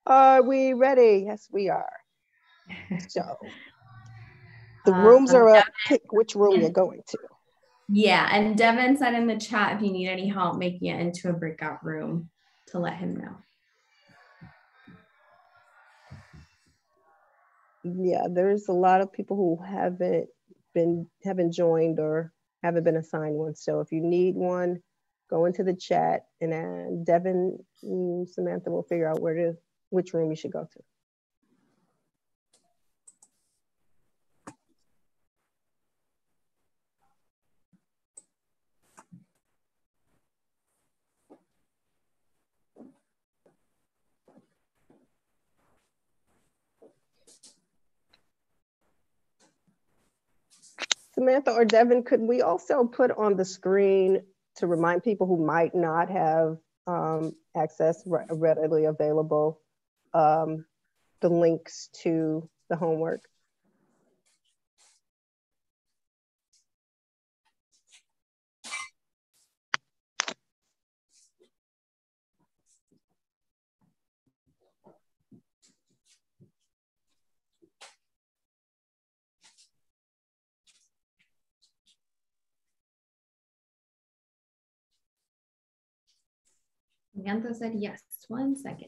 Are we ready? Yes, we are. So the rooms are up. Pick which room you're going to. Yeah, and Devin said in the chat if you need any help making it into a breakout room to let him know. Yeah, there's a lot of people who haven't joined or haven't been assigned one. So if you need one, go into the chat, and then Devin and Samantha will figure out which room you should go to. Samantha or Devin, could we also put on the screen to remind people who might not have access readily available, the links to the homework? Samantha said yes. 1 second.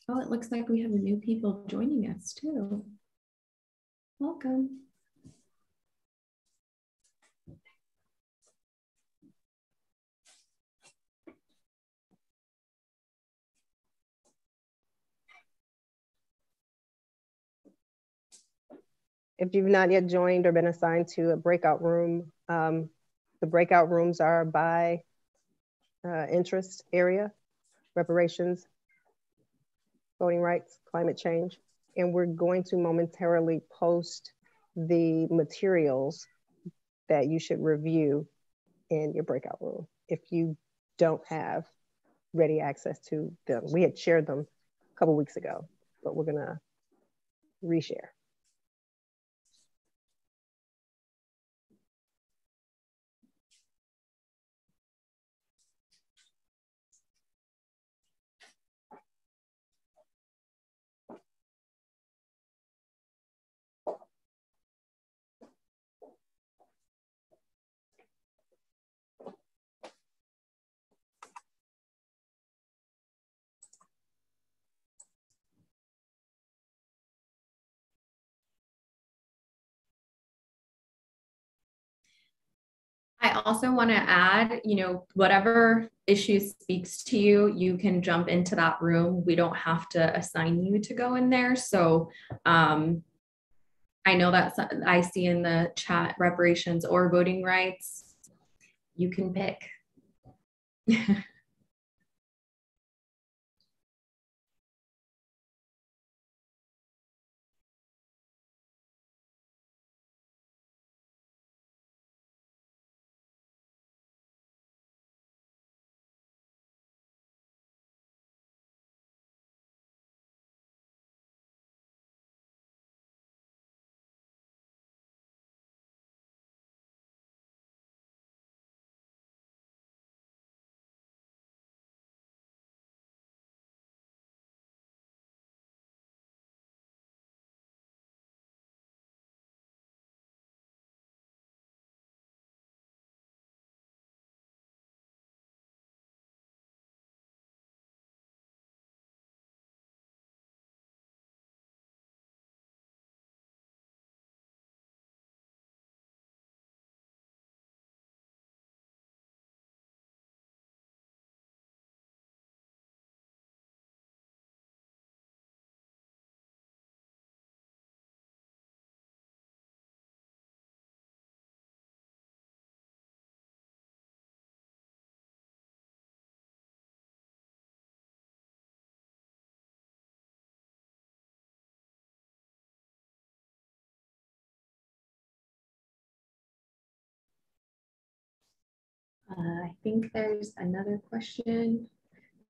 Oh, it looks like we have new people joining us too. Welcome. If you've not yet joined or been assigned to a breakout room, the breakout rooms are by interest area: reparations, voting rights, climate change. And we're going to momentarily post the materials that you should review in your breakout room if you don't have ready access to them. We had shared them a couple weeks ago, but we're gonna reshare. I also want to add, whatever issue speaks to you, you can jump into that room. We don't have to assign you to go in there. So I know that I see in the chat reparations or voting rights. You can pick. I think there's another question.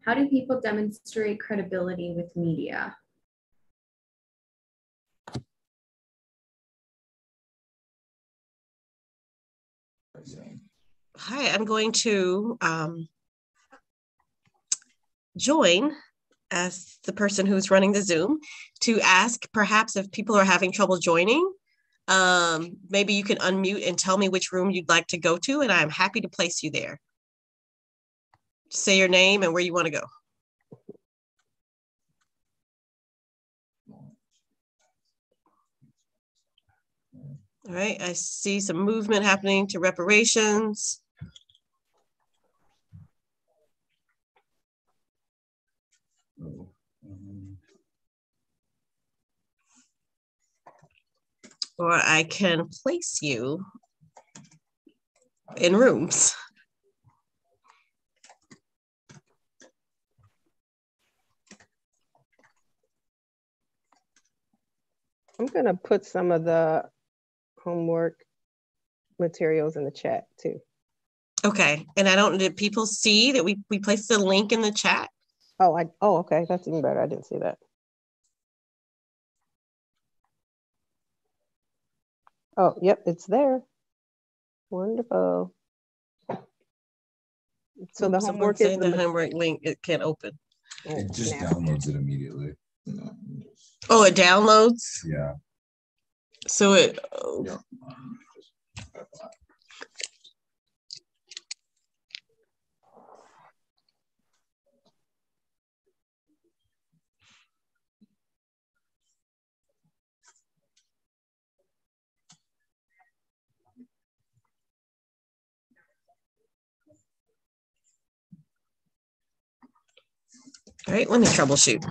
How do people demonstrate credibility with media? Hi, I'm going to join as the person who's running the Zoom to ask perhaps if people are having trouble joining. Maybe you can unmute and tell me which room you'd like to go to, and I'm happy to place you there. Say your name and where you want to go. All right, I see some movement happening to reparations. Or I can place you in rooms. I'm going to put some of the homework materials in the chat too. Okay, and did people see that we placed the link in the chat? Oh, okay, that's even better. I didn't see that. Oh, yep, it's there. Wonderful. So the homework is the homework link, it can't open. It just downloads it immediately. Oh, it downloads? Yeah. So it, Yeah. all right, let me troubleshoot.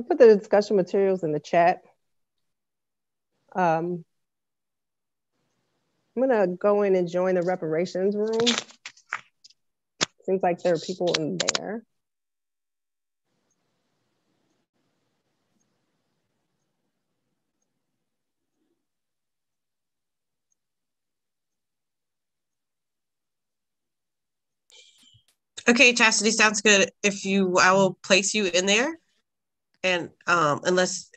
I put the discussion materials in the chat. I'm gonna go in and join the reparations room. Seems like there are people in there. Okay, Chastity, sounds good. I will place you in there. And unless,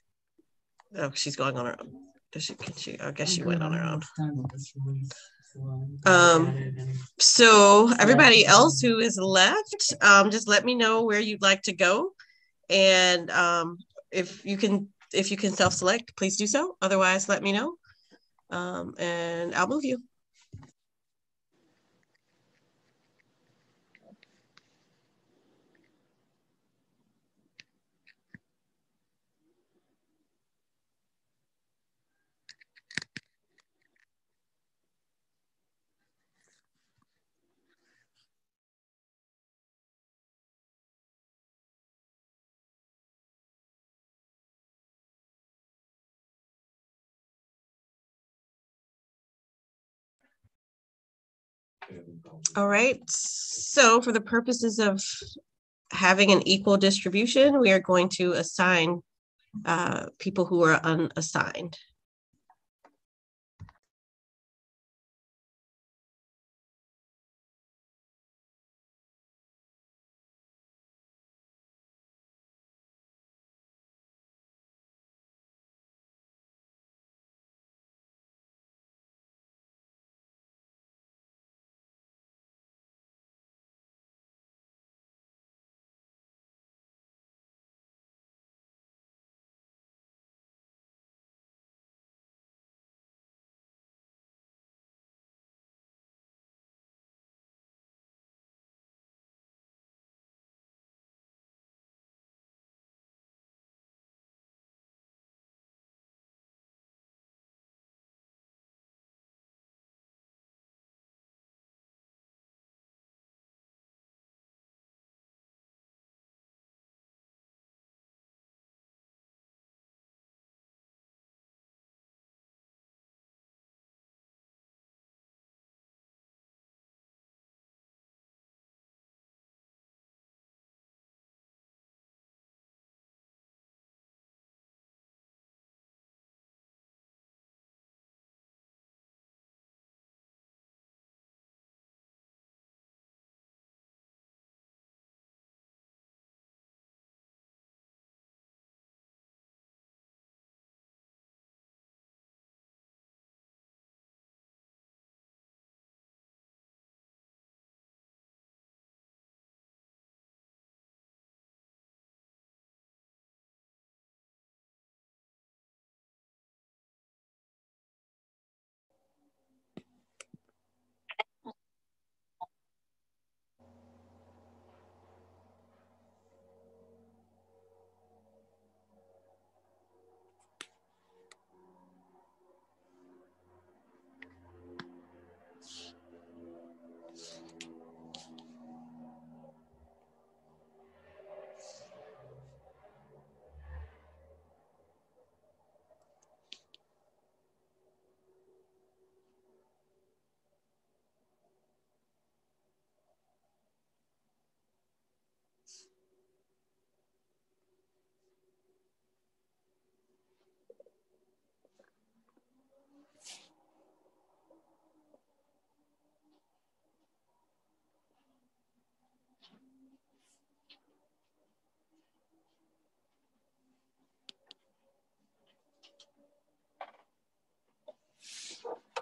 oh, she's going on her own. I guess she went on her own. So everybody else who is left, just let me know where you'd like to go. And if you can self-select, please do so. Otherwise, let me know. And I'll move you. All right, so for the purposes of having an equal distribution, we are going to assign people who are unassigned.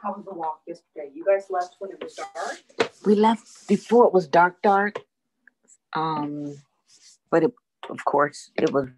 How was the walk yesterday? You guys left when it was dark? We left before it was dark. But of course, it was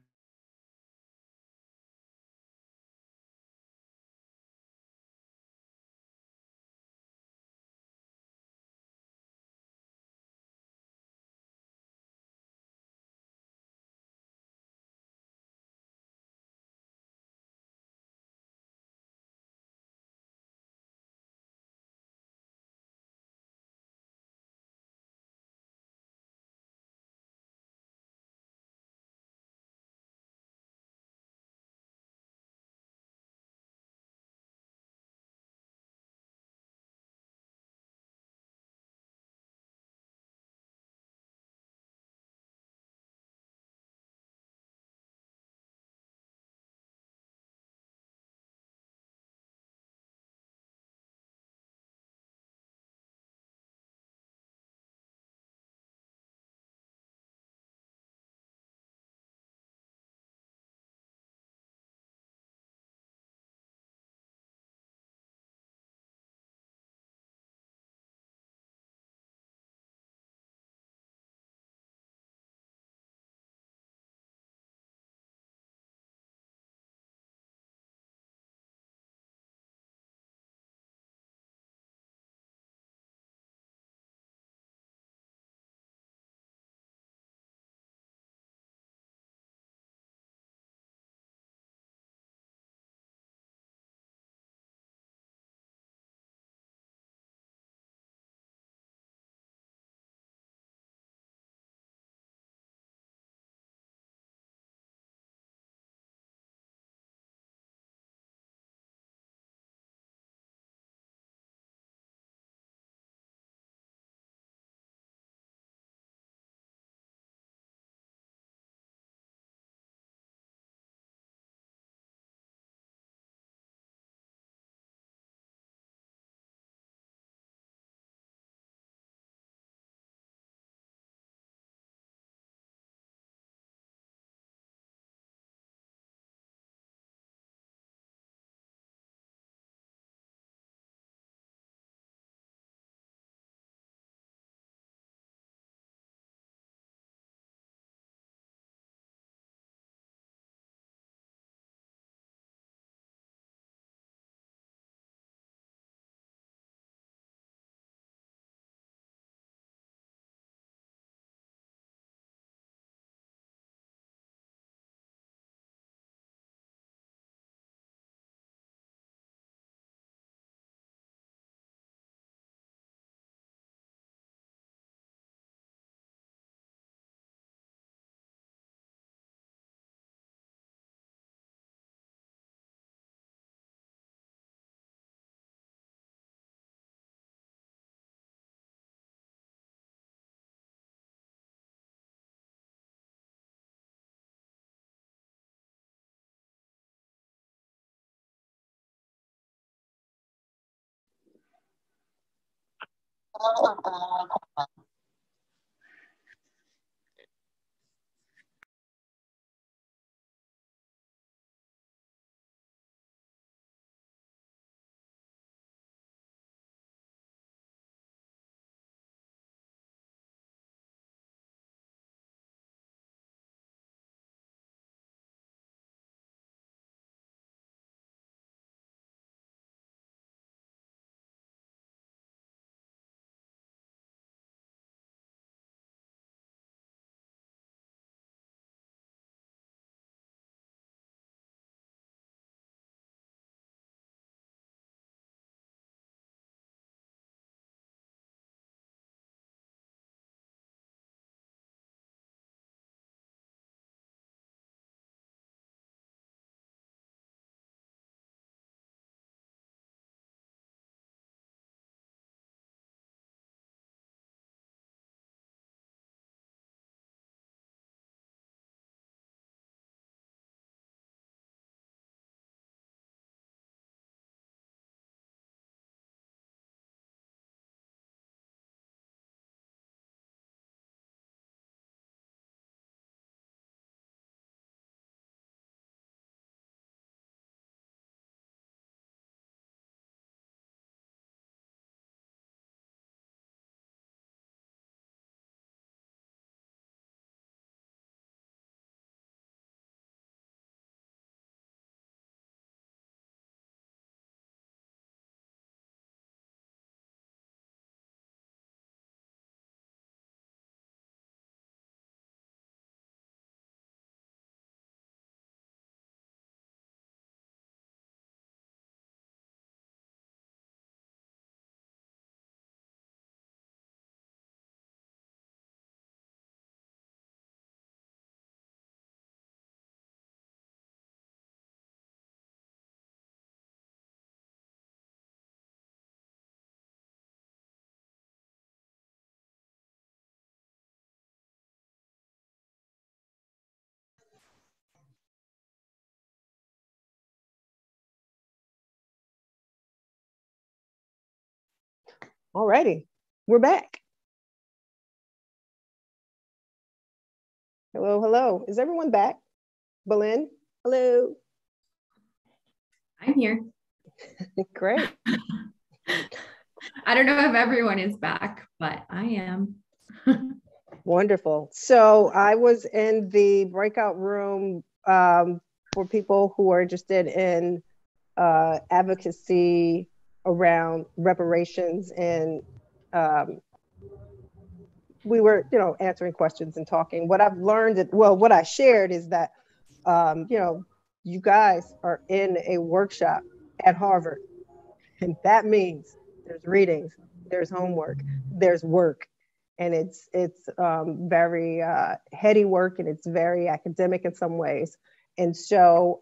Alrighty, we're back. Hello, hello. Is everyone back? Belen, hello. I'm here. Great. I don't know if everyone is back, but I am. Wonderful. So I was in the breakout room for people who are interested in advocacy around reparations, and we were, answering questions and talking. What I've learned, what I shared is that, you guys are in a workshop at Harvard, and that means there's readings, there's homework, there's work, and it's very heady work, and it's very academic in some ways. And so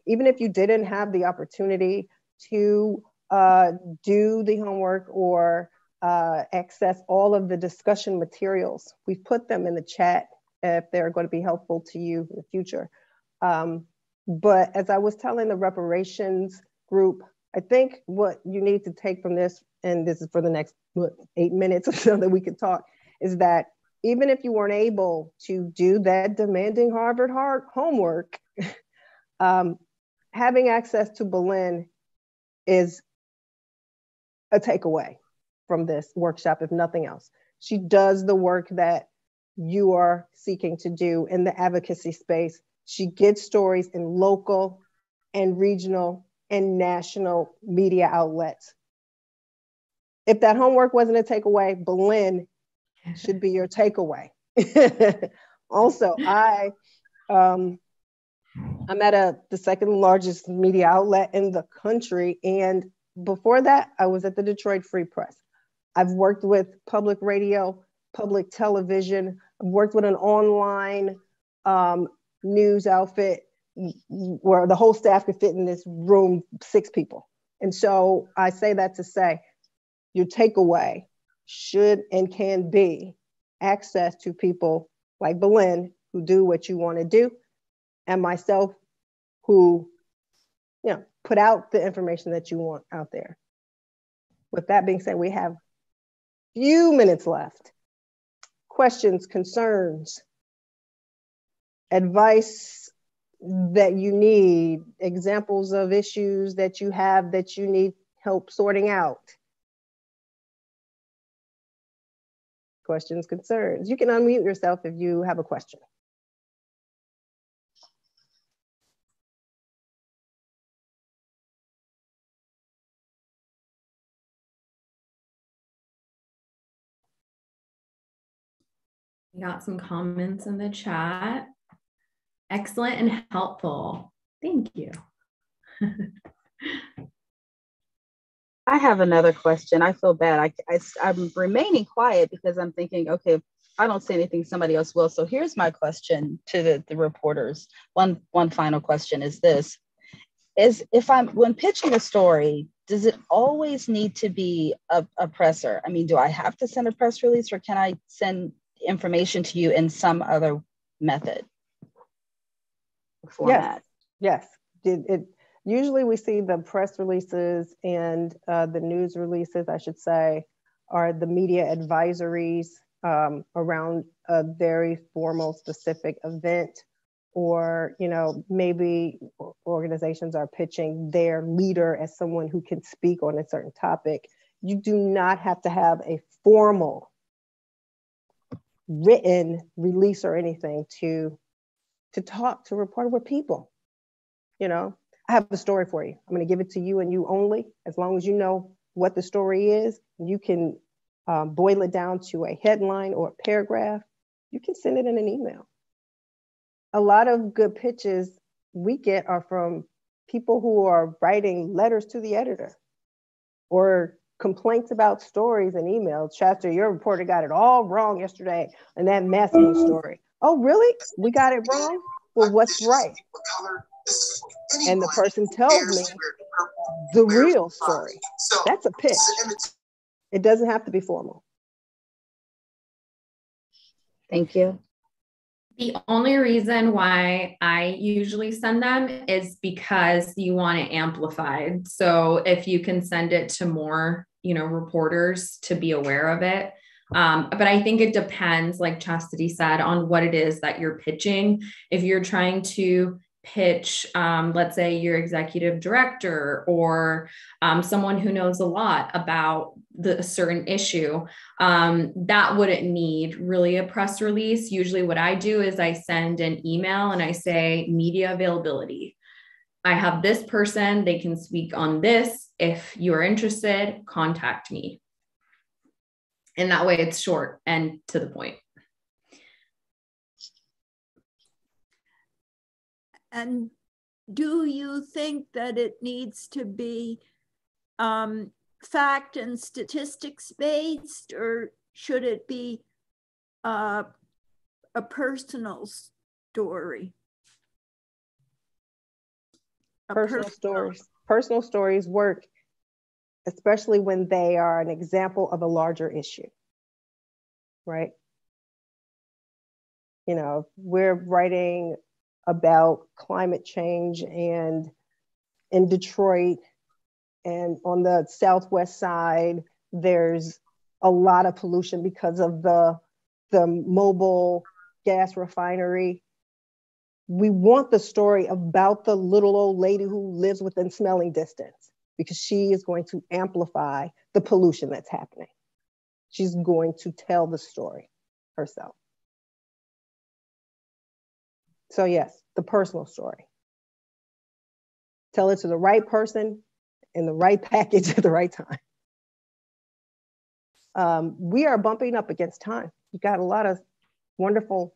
even if you didn't have the opportunity to do the homework or access all of the discussion materials, we've put them in the chat if they're going to be helpful to you in the future. But as I was telling the reparations group, I think what you need to take from this, and this is for the next 8 minutes or so that we can talk, is that even if you weren't able to do that demanding Harvard homework, having access to Belen is a takeaway from this workshop, if nothing else. She does the work that you are seeking to do in the advocacy space. She gets stories in local and regional and national media outlets. If that homework wasn't a takeaway, Belen should be your takeaway. Also, I'm at the second largest media outlet in the country. And before that, I was at the Detroit Free Press. I've worked with public radio, public television. I've worked with an online news outfit where the whole staff could fit in this room, 6 people. And so I say that to say, your takeaway should and can be access to people like Belen who do what you want to do, and myself who, put out the information that you want out there. With that being said, we have, few minutes left. Questions, concerns, advice that you need, examples of issues that you have that you need help sorting out. Questions, concerns. You can unmute yourself if you have a question. We got some comments in the chat. Excellent and helpful. Thank you. I have another question. I feel bad. I'm remaining quiet because I'm thinking, okay, if I don't say anything, somebody else will. So here's my question to the reporters. One final question is this. When pitching a story, does it always need to be a presser? I mean, do I have to send a press release, or can I send information to you in some other method? Format? Yes. Usually we see the press releases and the news releases, I should say, are the media advisories around a very formal, specific event, or, you know, maybe organizations are pitching their leader as someone who can speak on a certain topic. You do not have to have a formal written release or anything to talk to report with people. You know, I have a story for you. I'm going to give it to you and you only. As long as you know what the story is, you can boil it down to a headline or a paragraph. You can send it in an email. A lot of good pitches we get are from people who are writing letters to the editor or complaints about stories and emails. Chester, your reporter got it all wrong yesterday in that masking story. Oh, really? We got it wrong? Well, what's right? And the person tells me the real story. That's a pitch. It doesn't have to be formal. Thank you. The only reason why I usually send them is because you want it amplified. So if you can send it to more, you know, reporters to be aware of it. But I think it depends, like Chastity said, on what it is that you're pitching. If you're trying to pitch, let's say your executive director or someone who knows a lot about a certain issue, that wouldn't need really a press release. Usually what I do is I send an email and I say media availability. I have this person, they can speak on this. If you're interested, contact me. And that way it's short and to the point. And do you think that it needs to be fact and statistics based, or should it be a personal story? Personal stories work, especially when they are an example of a larger issue, right? You know, we're writing about climate change and in Detroit and on the Southwest side, there's a lot of pollution because of the mobile gas refinery. We want the story about the little old lady who lives within smelling distance, because she is going to amplify the pollution that's happening. She's going to tell the story herself. So yes, the personal story. Tell it to the right person in the right package at the right time. We are bumping up against time. You've got a lot of wonderful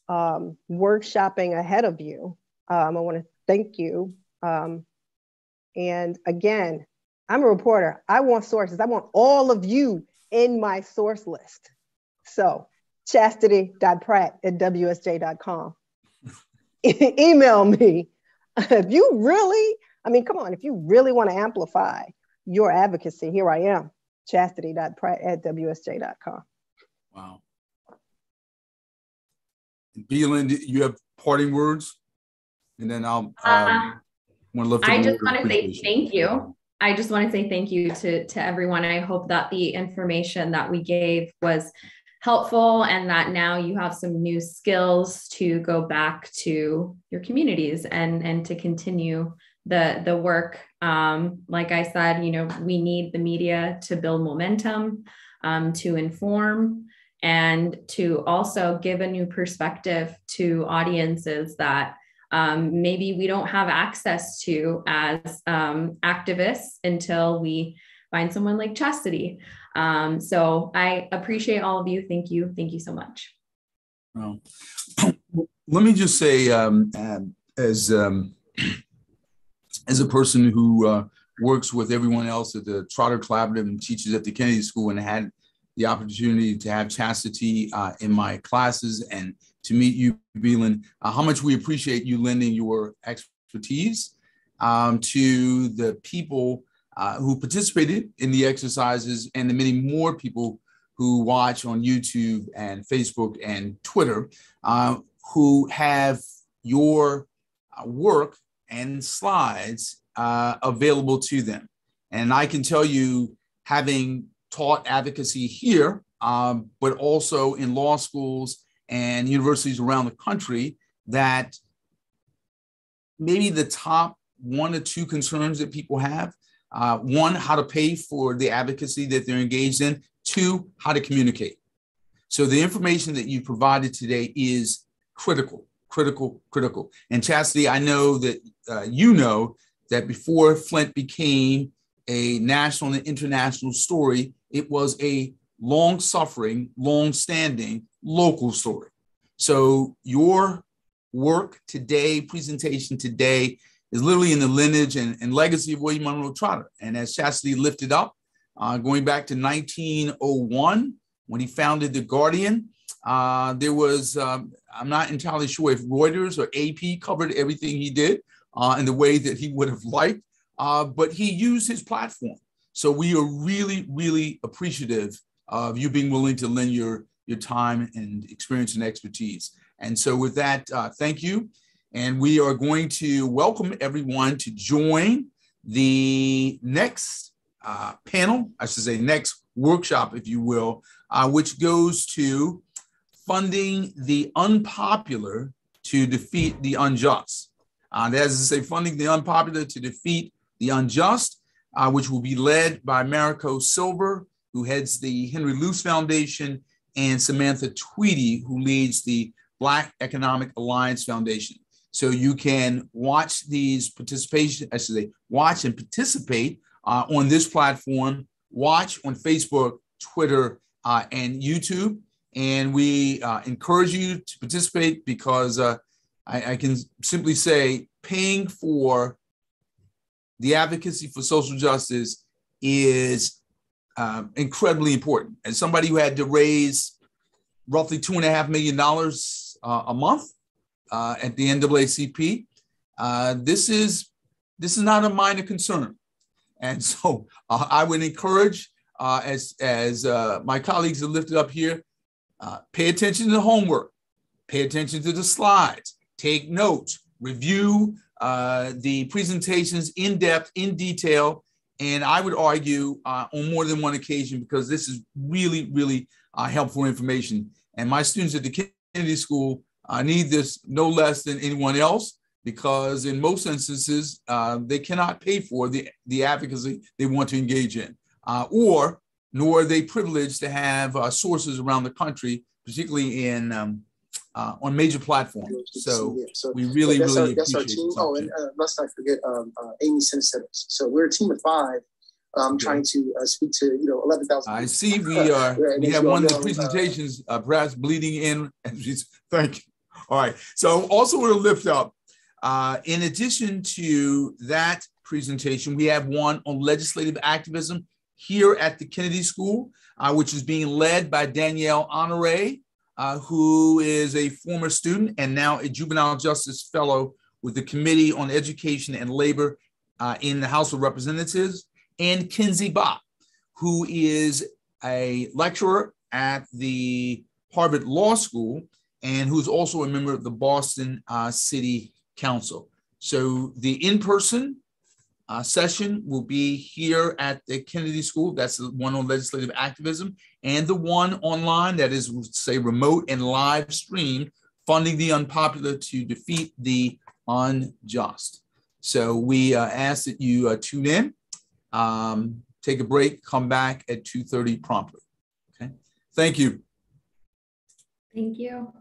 workshopping ahead of you. I want to thank you. And again, I'm a reporter. I want sources. I want all of you in my source list. So chastity.pratt@wsj.com. Email me. If you really, I mean, come on, if you really want to amplify your advocacy, here I am, chastity.pratt@wsj.com. Wow. Beeland, you have parting words? And then I'll want to lift I just want to say thank you. I just want to say thank you to everyone. I hope that the information that we gave was helpful and that now you have some new skills to go back to your communities and to continue the work. Like I said, we need the media to build momentum, to inform, and to also give a new perspective to audiences that maybe we don't have access to as activists until we find someone like Chastity. So I appreciate all of you. Thank you. Thank you so much. Well, let me just say, as a person who works with everyone else at the Trotter Collaborative and teaches at the Kennedy School, and had the opportunity to have Chastity in my classes and to meet you, Beelan, how much we appreciate you lending your expertise to the people who participated in the exercises and the many more people who watch on YouTube and Facebook and Twitter who have your work and slides available to them. And I can tell you, having taught advocacy here, but also in law schools and universities around the country, that maybe the top 1 or 2 concerns that people have, 1, how to pay for the advocacy that they're engaged in, 2, how to communicate. So the information that you provided today is critical. And Chastity, I know that you know that before Flint became a national and international story, it was a long-suffering, long-standing local story. So your work today, presentation today, is literally in the lineage and legacy of William Monroe Trotter. And as Chastity lifted up, going back to 1901, when he founded The Guardian, there was, I'm not entirely sure if Reuters or AP covered everything he did in the way that he would have liked, but he used his platform. So we are really, really appreciative of you being willing to lend your time and experience and expertise. And so with that, thank you. And we are going to welcome everyone to join the next panel, I should say next workshop, if you will, which goes to funding the unpopular to defeat the unjust. That is to say, funding the unpopular to defeat the unjust, which will be led by Mariko Silver, who heads the Henry Luce Foundation, and Samantha Tweedy, who leads the Black Economic Alliance Foundation. So you can watch these watch and participate on this platform, watch on Facebook, Twitter, and YouTube. And we encourage you to participate because I can simply say paying for the advocacy for social justice is incredibly important. As somebody who had to raise roughly $2.5 million a month at the NAACP, this is not a minor concern. And so I would encourage, as my colleagues have lifted up here, pay attention to the homework, pay attention to the slides, take notes, review the presentations in depth, in detail. And I would argue on more than one occasion, because this is really, really helpful information. And my students at the Kennedy School need this no less than anyone else, because in most instances, they cannot pay for the advocacy they want to engage in, nor are they privileged to have sources around the country, particularly on major platforms. So we really, really appreciate our team. Oh, and must not forget Amy Sincero. So we're a team of 5 trying to speak to 11,000. I see we have one of the presentations perhaps bleeding in. Thank you. All right. So also we'll lift up, in addition to that presentation, we have one on legislative activism here at the Kennedy School, which is being led by Danielle Honore, who is a former student and now a juvenile justice fellow with the Committee on Education and Labor in the House of Representatives, and Kinsey Bach, who is a lecturer at the Harvard Law School and who's also a member of the Boston City Council. So the in-person session will be here at the Kennedy School. That's the one on legislative activism, and the one online that is, say, remote and live stream, funding the unpopular to defeat the unjust. So we ask that you tune in, take a break, come back at 2:30 promptly. Okay, thank you. Thank you.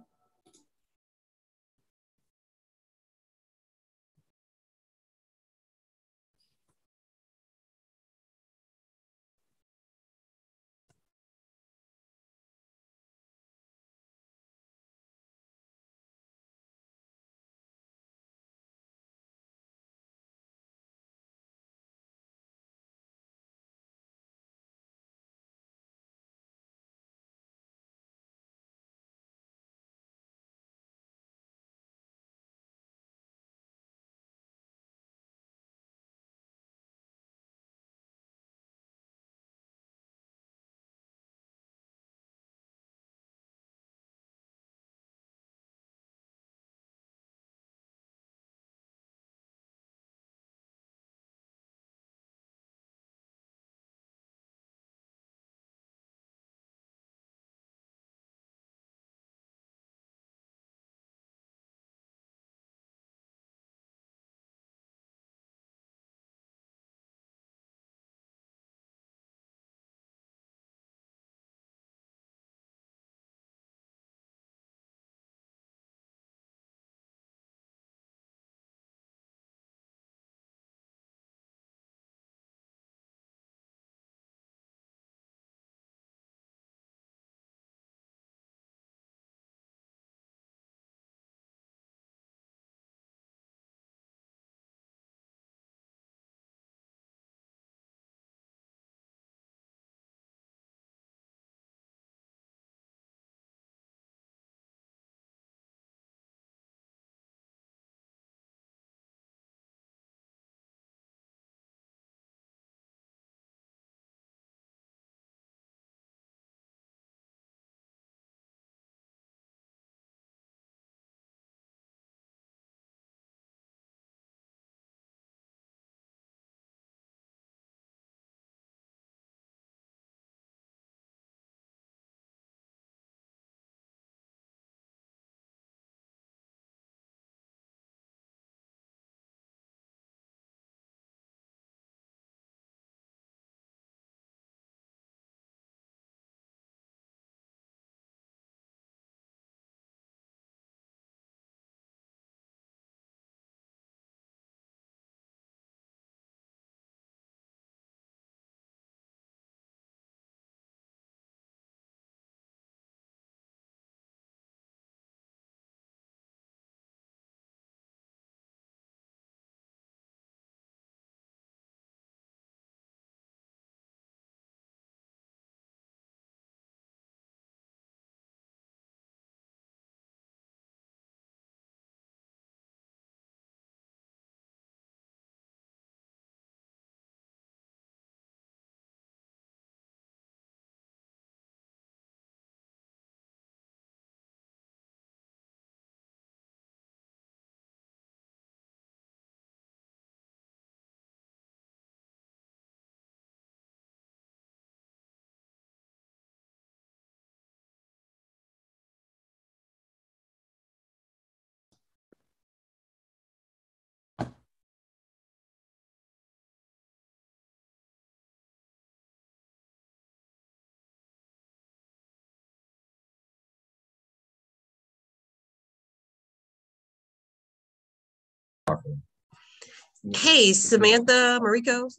Hey, Samantha Mariko.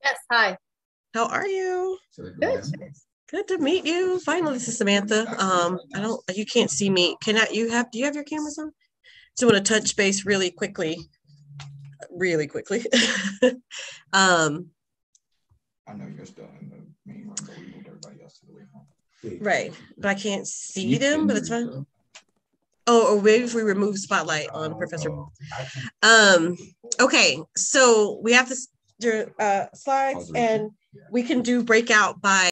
Yes, hi. How are you? Good. Good to meet you. Finally, this is Samantha. You can't see me. Do you have your cameras on? So I want to touch base really quickly. I know you're still in the main room, but we moved everybody else to the way home. Right, but I can't see them, but it's fine. Oh, or maybe if we remove spotlight on Professor. Okay, so we have the slides and we can do breakout by